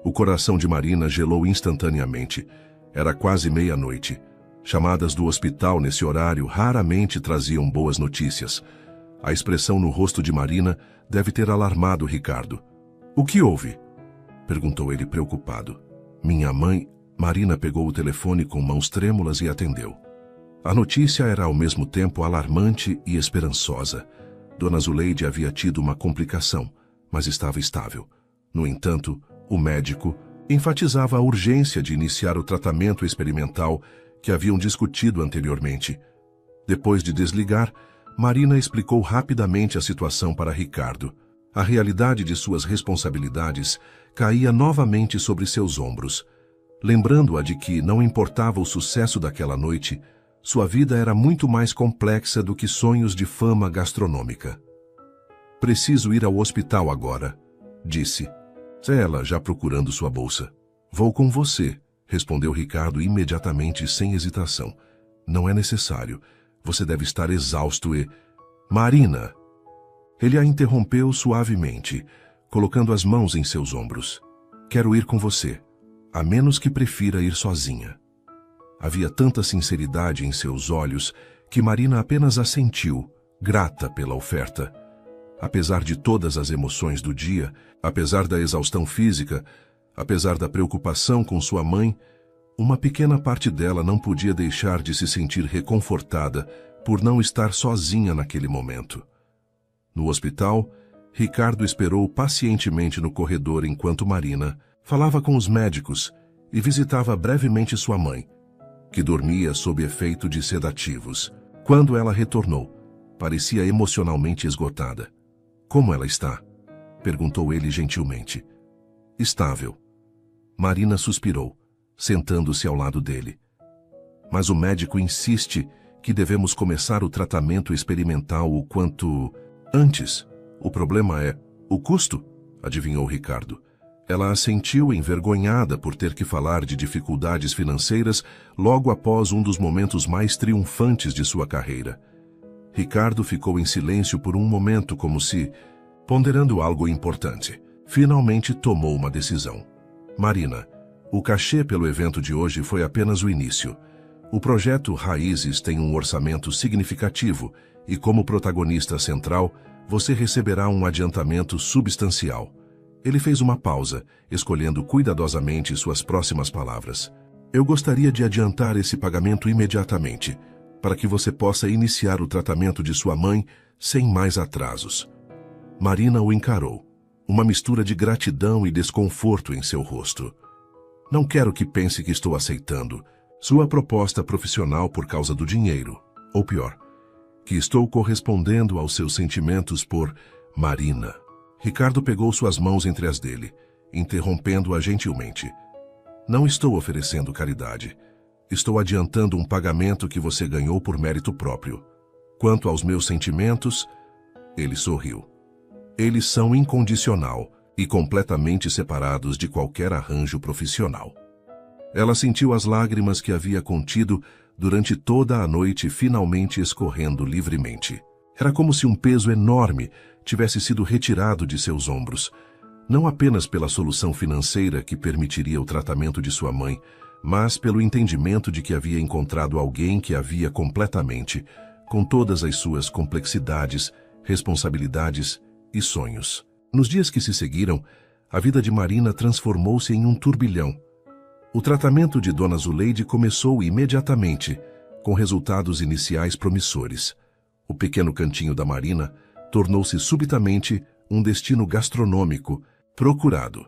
O coração de Marina gelou instantaneamente. Era quase meia-noite. Chamadas do hospital nesse horário raramente traziam boas notícias. A expressão no rosto de Marina deve ter alarmado Ricardo. O que houve? Perguntou ele preocupado. Minha mãe... Marina pegou o telefone com mãos trêmulas e atendeu. A notícia era ao mesmo tempo alarmante e esperançosa. Dona Zuleide havia tido uma complicação, mas estava estável. No entanto, o médico enfatizava a urgência de iniciar o tratamento experimental que haviam discutido anteriormente. Depois de desligar, Marina explicou rapidamente a situação para Ricardo. A realidade de suas responsabilidades caía novamente sobre seus ombros. Lembrando-a de que não importava o sucesso daquela noite, sua vida era muito mais complexa do que sonhos de fama gastronômica. Preciso ir ao hospital agora, disse. Ela, já procurando sua bolsa. Vou com você, respondeu Ricardo imediatamente sem hesitação. Não é necessário. Você deve estar exausto e... Marina! Ele a interrompeu suavemente, colocando as mãos em seus ombros. Quero ir com você. A menos que prefira ir sozinha. Havia tanta sinceridade em seus olhos que Marina apenas assentiu, grata pela oferta. Apesar de todas as emoções do dia, apesar da exaustão física, Apesar da preocupação com sua mãe, uma pequena parte dela não podia deixar de se sentir reconfortada por não estar sozinha naquele momento. No hospital, Ricardo esperou pacientemente no corredor enquanto Marina falava com os médicos e visitava brevemente sua mãe, que dormia sob efeito de sedativos. Quando ela retornou, parecia emocionalmente esgotada. "Como ela está?" perguntou ele gentilmente. "Estável." Marina suspirou, sentando-se ao lado dele. "Mas o médico insiste que devemos começar o tratamento experimental o quanto antes. O problema é o custo", adivinhou Ricardo. Ela assentiu envergonhada por ter que falar de dificuldades financeiras logo após um dos momentos mais triunfantes de sua carreira. Ricardo ficou em silêncio por um momento, como se ponderando algo importante. Finalmente tomou uma decisão. "Marina, o cachê pelo evento de hoje foi apenas o início. O projeto Raízes tem um orçamento significativo e, como protagonista central, você receberá um adiantamento substancial." Ele fez uma pausa, escolhendo cuidadosamente suas próximas palavras. "Eu gostaria de adiantar esse pagamento imediatamente, para que você possa iniciar o tratamento de sua mãe sem mais atrasos." Marina o encarou, uma mistura de gratidão e desconforto em seu rosto. "Não quero que pense que estou aceitando sua proposta profissional por causa do dinheiro, ou pior, que estou correspondendo aos seus sentimentos por Marina." Ricardo pegou suas mãos entre as dele, interrompendo-a gentilmente. "Não estou oferecendo caridade. Estou adiantando um pagamento que você ganhou por mérito próprio. Quanto aos meus sentimentos..." Ele sorriu. "Eles são incondicional e completamente separados de qualquer arranjo profissional." Ela sentiu as lágrimas que havia contido durante toda a noite finalmente escorrendo livremente. Era como se um peso enorme tivesse sido retirado de seus ombros, não apenas pela solução financeira que permitiria o tratamento de sua mãe, mas pelo entendimento de que havia encontrado alguém que a via completamente, com todas as suas complexidades, responsabilidades e sonhos. Nos dias que se seguiram, a vida de Marina transformou-se em um turbilhão. O tratamento de Dona Zuleide começou imediatamente, com resultados iniciais promissores. O pequeno cantinho da Marina tornou-se subitamente um destino gastronômico procurado,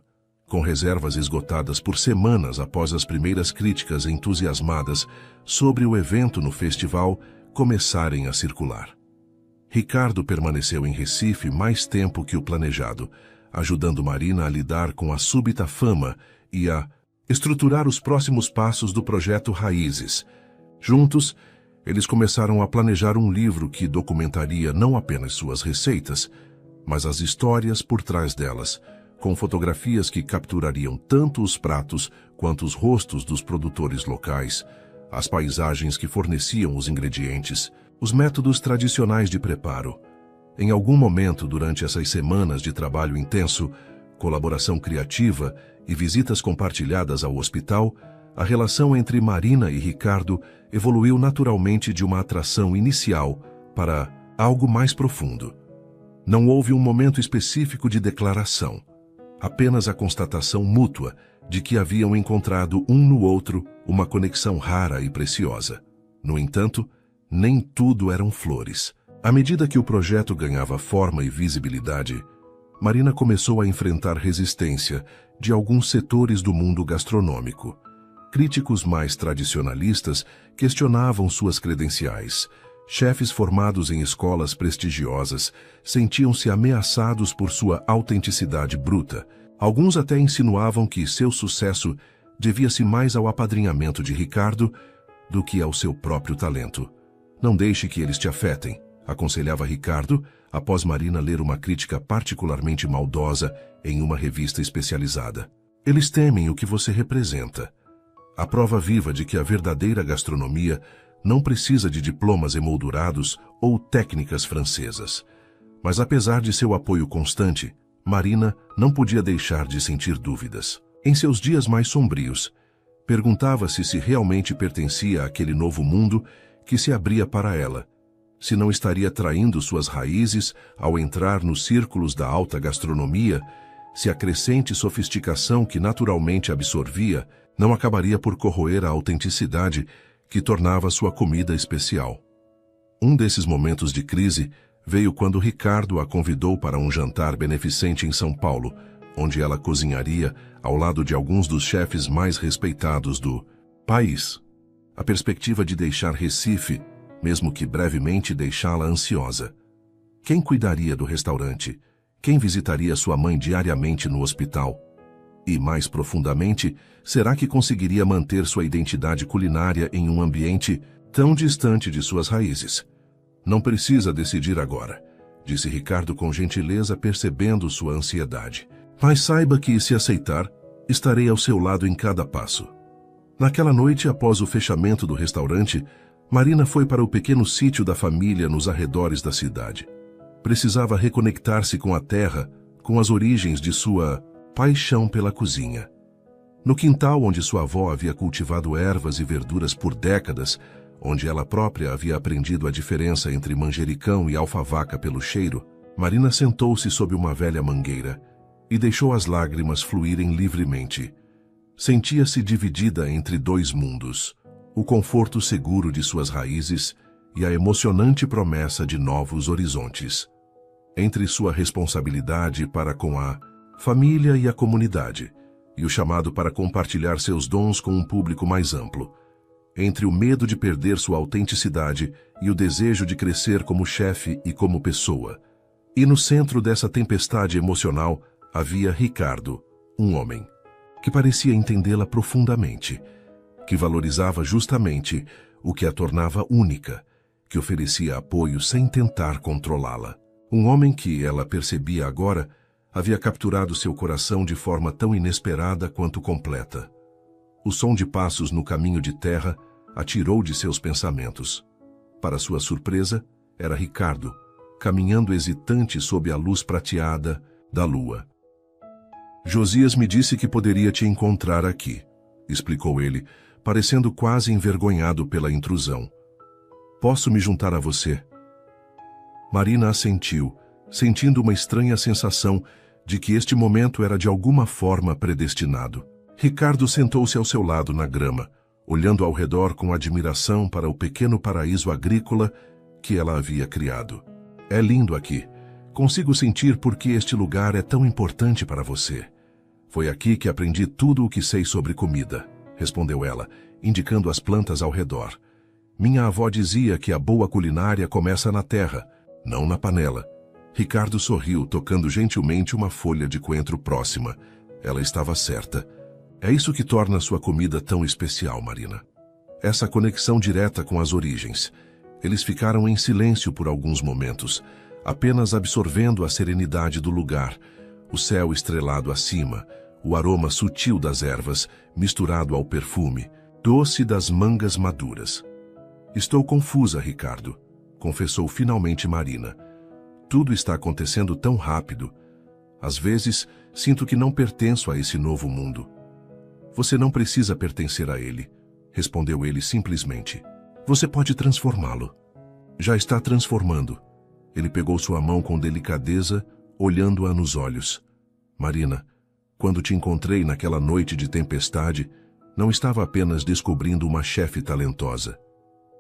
com reservas esgotadas por semanas após as primeiras críticas entusiasmadas sobre o evento no festival começarem a circular. Ricardo permaneceu em Recife mais tempo que o planejado, ajudando Marina a lidar com a súbita fama e a estruturar os próximos passos do projeto Raízes. Juntos, eles começaram a planejar um livro que documentaria não apenas suas receitas, mas as histórias por trás delas, com fotografias que capturariam tanto os pratos quanto os rostos dos produtores locais, as paisagens que forneciam os ingredientes, os métodos tradicionais de preparo. Em algum momento durante essas semanas de trabalho intenso, colaboração criativa e visitas compartilhadas ao hospital, a relação entre Marina e Ricardo evoluiu naturalmente de uma atração inicial para algo mais profundo. Não houve um momento específico de declaração, apenas a constatação mútua de que haviam encontrado um no outro uma conexão rara e preciosa. No entanto, nem tudo eram flores. À medida que o projeto ganhava forma e visibilidade, Marina começou a enfrentar resistência de alguns setores do mundo gastronômico. Críticos mais tradicionalistas questionavam suas credenciais. Chefes formados em escolas prestigiosas sentiam-se ameaçados por sua autenticidade bruta. Alguns até insinuavam que seu sucesso devia-se mais ao apadrinhamento de Ricardo do que ao seu próprio talento. "Não deixe que eles te afetem", aconselhava Ricardo, após Marina ler uma crítica particularmente maldosa em uma revista especializada. "Eles temem o que você representa. A prova viva de que a verdadeira gastronomia não precisa de diplomas emoldurados ou técnicas francesas." Mas apesar de seu apoio constante, Marina não podia deixar de sentir dúvidas. Em seus dias mais sombrios, perguntava-se se realmente pertencia àquele novo mundo que se abria para ela, se não estaria traindo suas raízes ao entrar nos círculos da alta gastronomia se a crescente sofisticação que naturalmente absorvia não acabaria por corroer a autenticidade que tornava sua comida especial. Um desses momentos de crise veio quando Ricardo a convidou para um jantar beneficente em São Paulo, onde ela cozinharia ao lado de alguns dos chefes mais respeitados do país. A perspectiva de deixar Recife, mesmo que brevemente, deixá-la ansiosa. Quem cuidaria do restaurante? Quem visitaria sua mãe diariamente no hospital? E, mais profundamente, será que conseguiria manter sua identidade culinária em um ambiente tão distante de suas raízes? Não precisa decidir agora, disse Ricardo com gentileza, percebendo sua ansiedade. Mas saiba que, se aceitar, estarei ao seu lado em cada passo. Naquela noite, após o fechamento do restaurante, Marina foi para o pequeno sítio da família nos arredores da cidade. Precisava reconectar-se com a terra, com as origens de sua paixão pela cozinha. No quintal onde sua avó havia cultivado ervas e verduras por décadas, onde ela própria havia aprendido a diferença entre manjericão e alfavaca pelo cheiro, Marina sentou-se sob uma velha mangueira e deixou as lágrimas fluírem livremente. Sentia-se dividida entre dois mundos, o conforto seguro de suas raízes e a emocionante promessa de novos horizontes. Entre sua responsabilidade para com a família e a comunidade, e o chamado para compartilhar seus dons com um público mais amplo. Entre o medo de perder sua autenticidade e o desejo de crescer como chefe e como pessoa. E no centro dessa tempestade emocional havia Ricardo, um homem, que parecia entendê-la profundamente, que valorizava justamente o que a tornava única, que oferecia apoio sem tentar controlá-la. Um homem que, ela percebia agora, havia capturado seu coração de forma tão inesperada quanto completa. O som de passos no caminho de terra a tirou de seus pensamentos. Para sua surpresa, era Ricardo, caminhando hesitante sob a luz prateada da lua. Josias me disse que poderia te encontrar aqui, explicou ele, parecendo quase envergonhado pela intrusão. Posso me juntar a você? Marina assentiu, sentindo uma estranha sensação de que este momento era de alguma forma predestinado. Ricardo sentou-se ao seu lado na grama, olhando ao redor com admiração para o pequeno paraíso agrícola que ela havia criado. É lindo aqui. Consigo sentir por que este lugar é tão importante para você. Foi aqui que aprendi tudo o que sei sobre comida, respondeu ela, indicando as plantas ao redor. Minha avó dizia que a boa culinária começa na terra, não na panela. Ricardo sorriu, tocando gentilmente uma folha de coentro próxima. Ela estava certa. É isso que torna sua comida tão especial, Marina. Essa conexão direta com as origens. Eles ficaram em silêncio por alguns momentos, apenas absorvendo a serenidade do lugar, o céu estrelado acima, o aroma sutil das ervas, misturado ao perfume, doce das mangas maduras. Estou confusa, Ricardo, confessou finalmente Marina. Tudo está acontecendo tão rápido. Às vezes, sinto que não pertenço a esse novo mundo. Você não precisa pertencer a ele, respondeu ele simplesmente. Você pode transformá-lo. Já está transformando. Ele pegou sua mão com delicadeza, olhando-a nos olhos. Marina, quando te encontrei naquela noite de tempestade, não estava apenas descobrindo uma chefe talentosa.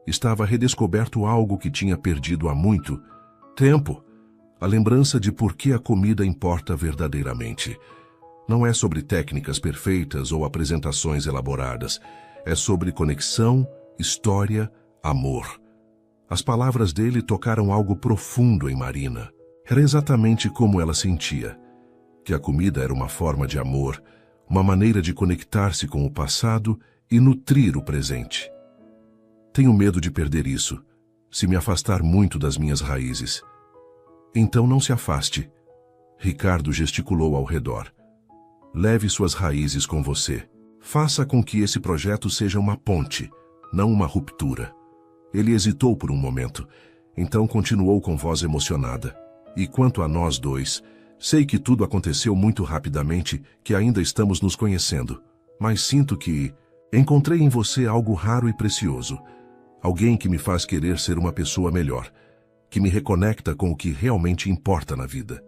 Estava redescoberto algo que tinha perdido há muito tempo. A lembrança de por que a comida importa verdadeiramente. Não é sobre técnicas perfeitas ou apresentações elaboradas. É sobre conexão, história, amor. As palavras dele tocaram algo profundo em Marina. Era exatamente como ela sentia. Que a comida era uma forma de amor, uma maneira de conectar-se com o passado e nutrir o presente. Tenho medo de perder isso, se me afastar muito das minhas raízes. Então não se afaste. Ricardo gesticulou ao redor. Leve suas raízes com você. Faça com que esse projeto seja uma ponte, não uma ruptura. Ele hesitou por um momento, então continuou com voz emocionada. E quanto a nós dois, sei que tudo aconteceu muito rapidamente, que ainda estamos nos conhecendo. Mas sinto que encontrei em você algo raro e precioso. Alguém que me faz querer ser uma pessoa melhor, que me reconecta com o que realmente importa na vida.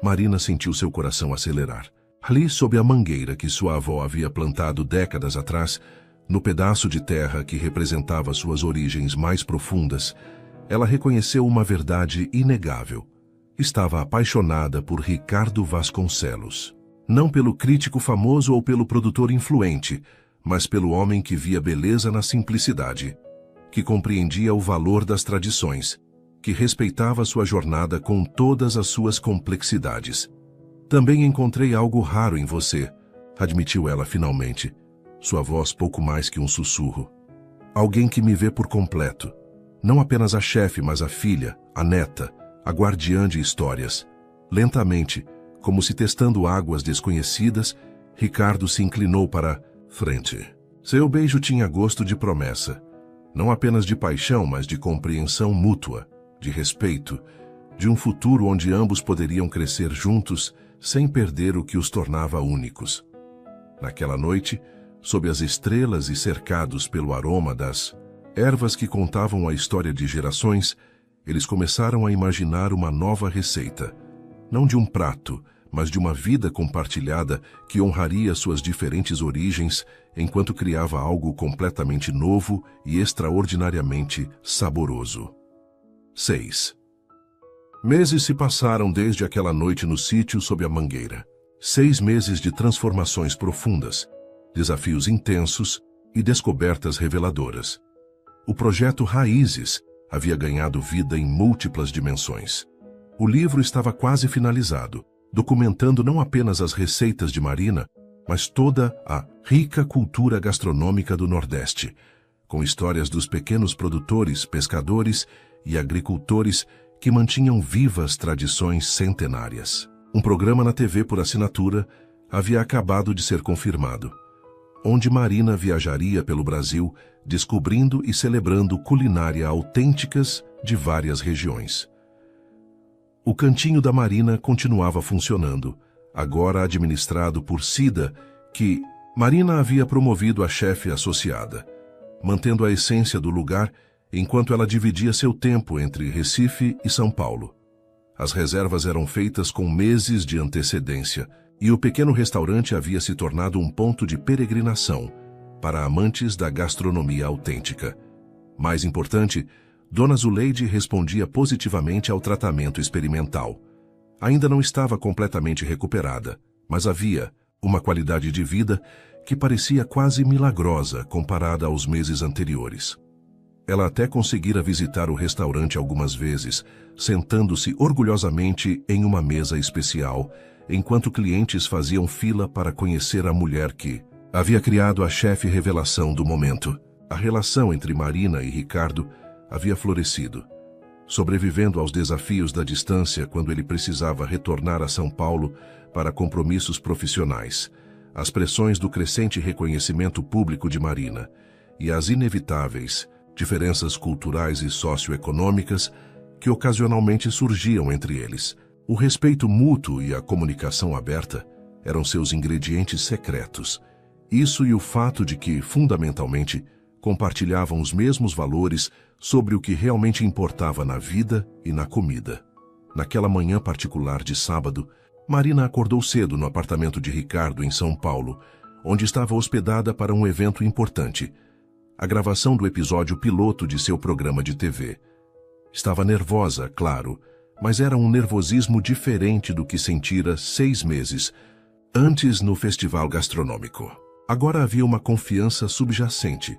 Marina sentiu seu coração acelerar. Ali, sob a mangueira que sua avó havia plantado décadas atrás, no pedaço de terra que representava suas origens mais profundas, ela reconheceu uma verdade inegável. Estava apaixonada por Ricardo Vasconcelos. Não pelo crítico famoso ou pelo produtor influente, mas pelo homem que via beleza na simplicidade, que compreendia o valor das tradições, que respeitava sua jornada com todas as suas complexidades. Também encontrei algo raro em você, admitiu ela finalmente, sua voz pouco mais que um sussurro. Alguém que me vê por completo. Não apenas a chefe, mas a filha, a neta, a guardiã de histórias. Lentamente, como se testando águas desconhecidas, Ricardo se inclinou para frente. Seu beijo tinha gosto de promessa. Não apenas de paixão, mas de compreensão mútua, de respeito, de um futuro onde ambos poderiam crescer juntos sem perder o que os tornava únicos. Naquela noite, sob as estrelas e cercados pelo aroma das ervas que contavam a história de gerações, eles começaram a imaginar uma nova receita, não de um prato, mas de uma vida compartilhada que honraria suas diferentes origens enquanto criava algo completamente novo e extraordinariamente saboroso. 6. Meses se passaram desde aquela noite no sítio sob a mangueira. 6 meses de transformações profundas, desafios intensos e descobertas reveladoras. O projeto Raízes havia ganhado vida em múltiplas dimensões. O livro estava quase finalizado, documentando não apenas as receitas de Marina, mas toda a rica cultura gastronômica do Nordeste, com histórias dos pequenos produtores, pescadores e agricultores que mantinham vivas tradições centenárias. Um programa na TV por assinatura havia acabado de ser confirmado, onde Marina viajaria pelo Brasil, descobrindo e celebrando culinária autênticas de várias regiões. O Cantinho da Marina continuava funcionando, agora administrado por Cida, que Marina havia promovido a chefe associada, mantendo a essência do lugar enquanto ela dividia seu tempo entre Recife e São Paulo. As reservas eram feitas com meses de antecedência, e o pequeno restaurante havia se tornado um ponto de peregrinação para amantes da gastronomia autêntica. Mais importante, Dona Zuleide respondia positivamente ao tratamento experimental. Ainda não estava completamente recuperada, mas havia uma qualidade de vida que parecia quase milagrosa comparada aos meses anteriores. Ela até conseguira visitar o restaurante algumas vezes, sentando-se orgulhosamente em uma mesa especial, enquanto clientes faziam fila para conhecer a mulher que havia criado a chefe revelação do momento. A relação entre Marina e Ricardo havia florescido, sobrevivendo aos desafios da distância quando ele precisava retornar a São Paulo para compromissos profissionais, as pressões do crescente reconhecimento público de Marina e as inevitáveis diferenças culturais e socioeconômicas que ocasionalmente surgiam entre eles. O respeito mútuo e a comunicação aberta eram seus ingredientes secretos. Isso e o fato de que, fundamentalmente, compartilhavam os mesmos valores sobre o que realmente importava na vida e na comida. Naquela manhã particular de sábado, Marina acordou cedo no apartamento de Ricardo em São Paulo, onde estava hospedada para um evento importante, a gravação do episódio piloto de seu programa de TV. Estava nervosa, claro, mas era um nervosismo diferente do que sentira 6 meses antes no festival gastronômico. Agora havia uma confiança subjacente,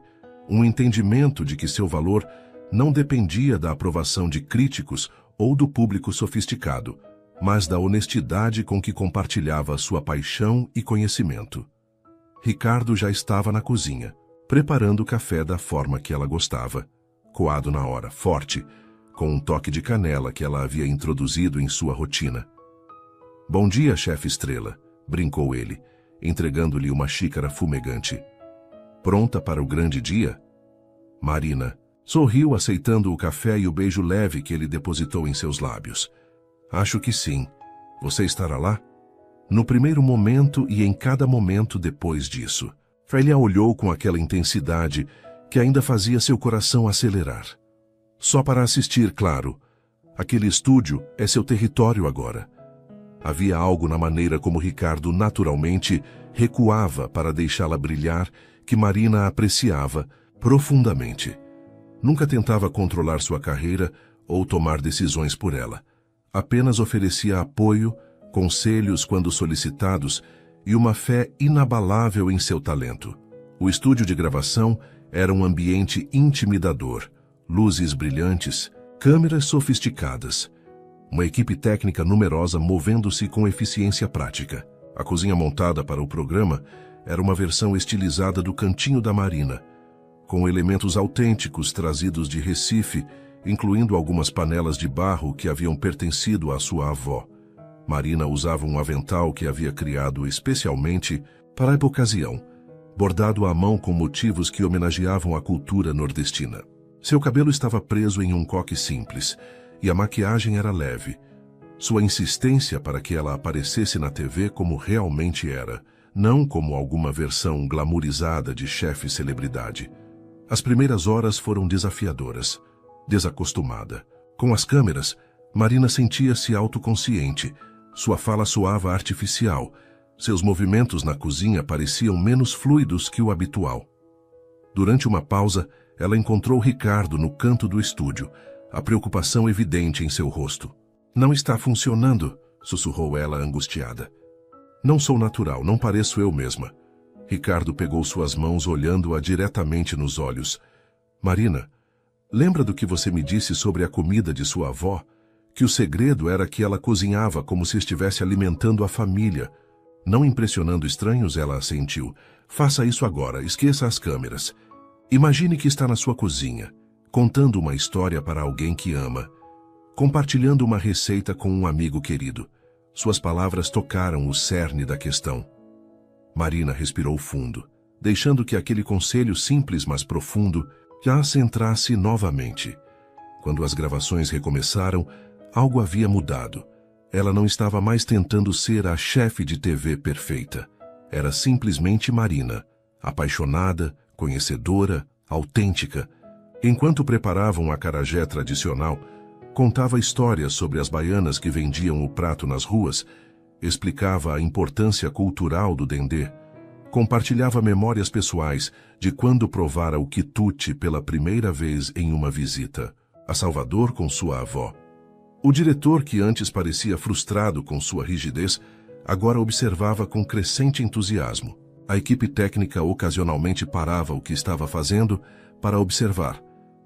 um entendimento de que seu valor não dependia da aprovação de críticos ou do público sofisticado, mas da honestidade com que compartilhava sua paixão e conhecimento. Ricardo já estava na cozinha, preparando o café da forma que ela gostava, coado na hora, forte, com um toque de canela que ela havia introduzido em sua rotina. "Bom dia, chefe Estrela", brincou ele, entregando-lhe uma xícara fumegante. "Pronta para o grande dia?" Marina sorriu, aceitando o café e o beijo leve que ele depositou em seus lábios. "Acho que sim. Você estará lá?" No primeiro momento e em cada momento depois disso. Ele a olhou com aquela intensidade que ainda fazia seu coração acelerar. "Só para assistir, claro. Aquele estúdio é seu território agora." Havia algo na maneira como Ricardo naturalmente recuava para deixá-la brilhar que Marina apreciava profundamente. Nunca tentava controlar sua carreira ou tomar decisões por ela. Apenas oferecia apoio, conselhos quando solicitados e uma fé inabalável em seu talento. O estúdio de gravação era um ambiente intimidador, luzes brilhantes, câmeras sofisticadas, uma equipe técnica numerosa movendo-se com eficiência prática. A cozinha montada para o programa era uma versão estilizada do Cantinho da Marina, com elementos autênticos trazidos de Recife, incluindo algumas panelas de barro que haviam pertencido à sua avó. Marina usava um avental que havia criado especialmente para a ocasião, bordado à mão com motivos que homenageavam a cultura nordestina. Seu cabelo estava preso em um coque simples, e a maquiagem era leve. Sua insistência para que ela aparecesse na TV como realmente era, não como alguma versão glamourizada de chefe celebridade. As primeiras horas foram desafiadoras. Desacostumada. Com as câmeras, Marina sentia-se autoconsciente. Sua fala soava artificial. Seus movimentos na cozinha pareciam menos fluidos que o habitual. Durante uma pausa, ela encontrou Ricardo no canto do estúdio, a preocupação evidente em seu rosto. "Não está funcionando", sussurrou ela angustiada. "Não sou natural, não pareço eu mesma." Ricardo pegou suas mãos olhando-a diretamente nos olhos. "Marina, lembra do que você me disse sobre a comida de sua avó? Que o segredo era que ela cozinhava como se estivesse alimentando a família." Não impressionando estranhos, ela assentiu. "Faça isso agora, esqueça as câmeras. Imagine que está na sua cozinha, contando uma história para alguém que ama, compartilhando uma receita com um amigo querido." Suas palavras tocaram o cerne da questão. Marina respirou fundo, deixando que aquele conselho simples mas profundo a centrasse novamente. Quando as gravações recomeçaram, algo havia mudado. Ela não estava mais tentando ser a chefe de TV perfeita. Era simplesmente Marina, apaixonada, conhecedora, autêntica. Enquanto preparavam a acarajé tradicional, contava histórias sobre as baianas que vendiam o prato nas ruas, explicava a importância cultural do dendê, compartilhava memórias pessoais de quando provara o quitute pela primeira vez em uma visita a Salvador com sua avó. O diretor, que antes parecia frustrado com sua rigidez, agora observava com crescente entusiasmo. A equipe técnica ocasionalmente parava o que estava fazendo para observar,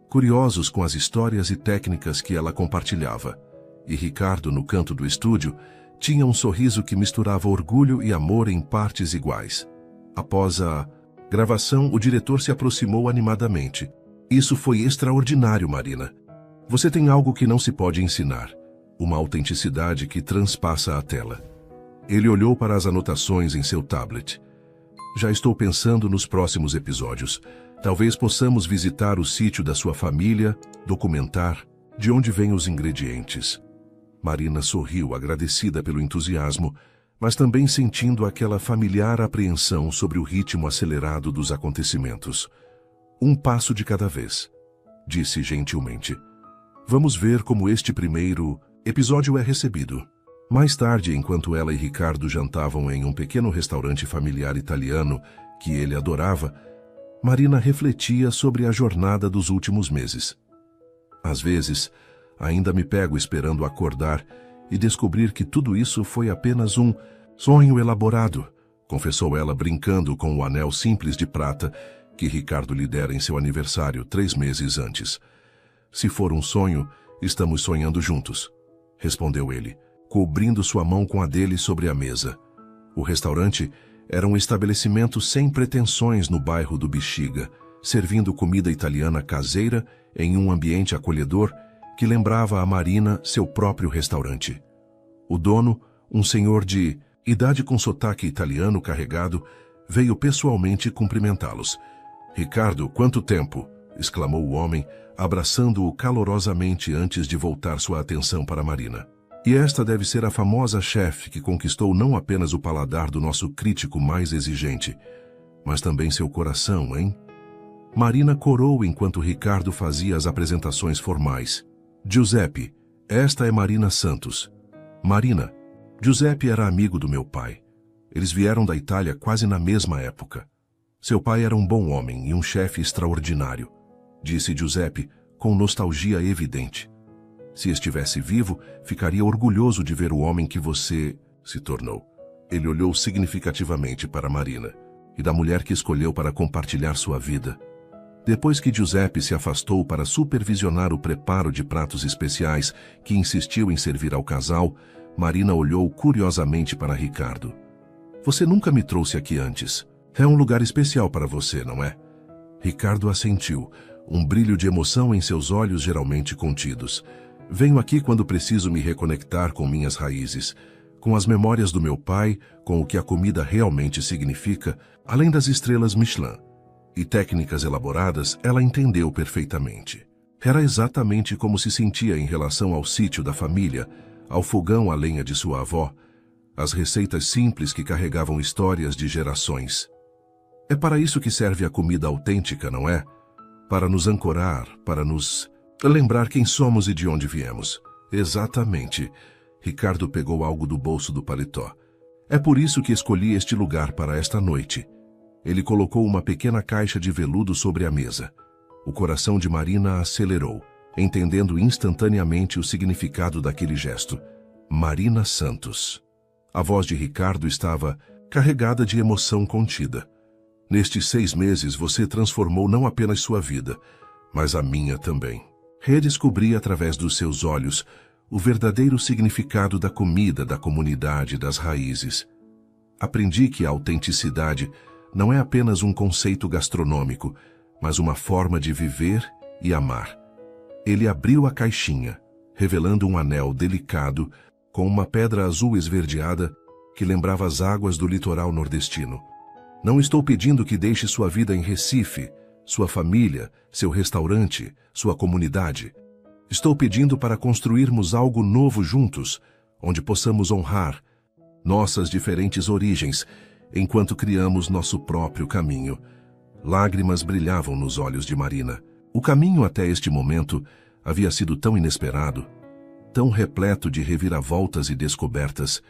curiosos com as histórias e técnicas que ela compartilhava. E Ricardo, no canto do estúdio, tinha um sorriso que misturava orgulho e amor em partes iguais. Após a gravação, o diretor se aproximou animadamente. "Isso foi extraordinário, Marina. Você tem algo que não se pode ensinar, uma autenticidade que transpassa a tela." Ele olhou para as anotações em seu tablet. "Já estou pensando nos próximos episódios. Talvez possamos visitar o sítio da sua família, documentar de onde vêm os ingredientes." Marina sorriu, agradecida pelo entusiasmo, mas também sentindo aquela familiar apreensão sobre o ritmo acelerado dos acontecimentos. "Um passo de cada vez", disse gentilmente. "Vamos ver como este primeiro episódio é recebido." Mais tarde, enquanto ela e Ricardo jantavam em um pequeno restaurante familiar italiano que ele adorava, Marina refletia sobre a jornada dos últimos meses. "Às vezes, ainda me pego esperando acordar e descobrir que tudo isso foi apenas um sonho elaborado", confessou ela brincando com o anel simples de prata que Ricardo lhe dera em seu aniversário 3 meses antes. "Se for um sonho, estamos sonhando juntos", respondeu ele, cobrindo sua mão com a dele sobre a mesa. O restaurante era um estabelecimento sem pretensões no bairro do Bexiga, servindo comida italiana caseira em um ambiente acolhedor que lembrava a Marina seu próprio restaurante. O dono, um senhor de idade com sotaque italiano carregado, veio pessoalmente cumprimentá-los. "Ricardo, quanto tempo!" exclamou o homem, abraçando-o calorosamente antes de voltar sua atenção para Marina. "E esta deve ser a famosa chefe que conquistou não apenas o paladar do nosso crítico mais exigente, mas também seu coração, hein?" Marina corou enquanto Ricardo fazia as apresentações formais. "Giuseppe, esta é Marina Santos." "Marina, Giuseppe era amigo do meu pai. Eles vieram da Itália quase na mesma época. Seu pai era um bom homem e um chefe extraordinário, disse Giuseppe com nostalgia evidente. Se estivesse vivo, ficaria orgulhoso de ver o homem que você se tornou. Ele olhou significativamente para Marina e da mulher que escolheu para compartilhar sua vida. Depois que Giuseppe se afastou para supervisionar o preparo de pratos especiais que insistiu em servir ao casal, Marina olhou curiosamente para Ricardo. Você nunca me trouxe aqui antes. É um lugar especial para você, não é? Ricardo assentiu, um brilho de emoção em seus olhos geralmente contidos. Venho aqui quando preciso me reconectar com minhas raízes, com as memórias do meu pai, com o que a comida realmente significa, além das estrelas Michelin. E técnicas elaboradas, ela entendeu perfeitamente. Era exatamente como se sentia em relação ao sítio da família, ao fogão a lenha de sua avó, as receitas simples que carregavam histórias de gerações. É para isso que serve a comida autêntica, não é? Para nos ancorar, para nos lembrar quem somos e de onde viemos. Exatamente. Ricardo pegou algo do bolso do paletó. É por isso que escolhi este lugar para esta noite. Ele colocou uma pequena caixa de veludo sobre a mesa. O coração de Marina acelerou, entendendo instantaneamente o significado daquele gesto. Marina Santos. A voz de Ricardo estava carregada de emoção contida. Nestes 6 meses você transformou não apenas sua vida, mas a minha também. Redescobri através dos seus olhos o verdadeiro significado da comida, da comunidade, das raízes. Aprendi que a autenticidade não é apenas um conceito gastronômico, mas uma forma de viver e amar. Ele abriu a caixinha, revelando um anel delicado com uma pedra azul esverdeada que lembrava as águas do litoral nordestino. Não estou pedindo que deixe sua vida em Recife, sua família, seu restaurante, sua comunidade. Estou pedindo para construirmos algo novo juntos, onde possamos honrar nossas diferentes origens, enquanto criamos nosso próprio caminho. Lágrimas brilhavam nos olhos de Marina. O caminho até este momento havia sido tão inesperado, tão repleto de reviravoltas e descobertas,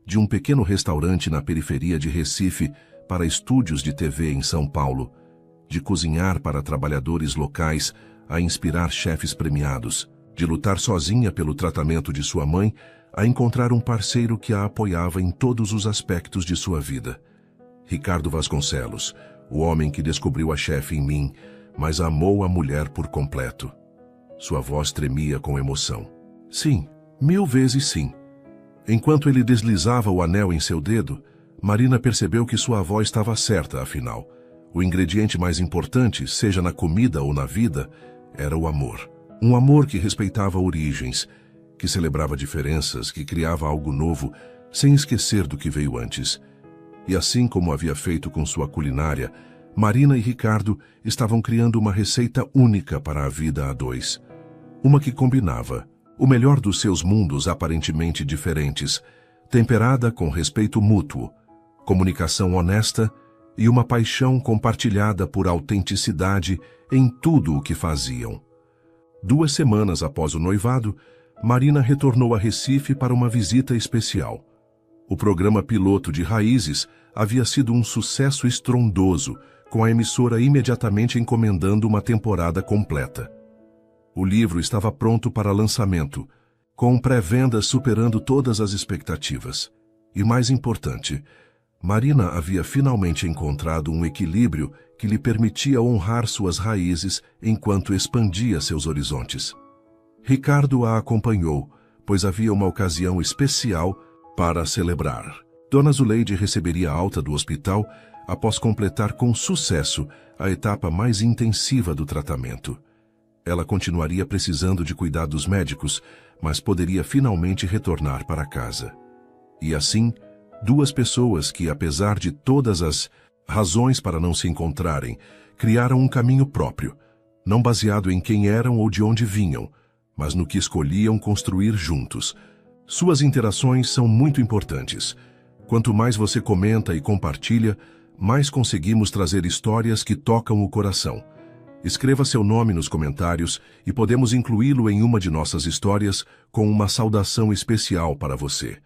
de um pequeno restaurante na periferia de Recife para estúdios de TV em São Paulo, de cozinhar para trabalhadores locais a inspirar chefes premiados, de lutar sozinha pelo tratamento de sua mãe a encontrar um parceiro que a apoiava em todos os aspectos de sua vida. Ricardo Vasconcelos, o homem que descobriu a chefe em mim, mas amou a mulher por completo. Sua voz tremia com emoção. Sim, 1000 vezes sim. Enquanto ele deslizava o anel em seu dedo, Marina percebeu que sua avó estava certa, afinal. O ingrediente mais importante, seja na comida ou na vida, era o amor. Um amor que respeitava origens, que celebrava diferenças, que criava algo novo, sem esquecer do que veio antes. E assim como havia feito com sua culinária, Marina e Ricardo estavam criando uma receita única para a vida a dois. Uma que combinava o melhor dos seus mundos aparentemente diferentes, temperada com respeito mútuo, comunicação honesta e uma paixão compartilhada por autenticidade em tudo o que faziam. 2 semanas após o noivado, Marina retornou a Recife para uma visita especial. O programa piloto de Raízes havia sido um sucesso estrondoso, com a emissora imediatamente encomendando uma temporada completa. O livro estava pronto para lançamento, com pré-vendas superando todas as expectativas. E mais importante, Marina havia finalmente encontrado um equilíbrio que lhe permitia honrar suas raízes enquanto expandia seus horizontes. Ricardo a acompanhou, pois havia uma ocasião especial para celebrar. Dona Zuleide receberia alta do hospital após completar com sucesso a etapa mais intensiva do tratamento. Ela continuaria precisando de cuidados médicos, mas poderia finalmente retornar para casa. E assim, 2 pessoas que, apesar de todas as razões para não se encontrarem, criaram um caminho próprio, não baseado em quem eram ou de onde vinham, mas no que escolhiam construir juntos. Suas interações são muito importantes. Quanto mais você comenta e compartilha, mais conseguimos trazer histórias que tocam o coração. Escreva seu nome nos comentários e podemos incluí-lo em uma de nossas histórias com uma saudação especial para você.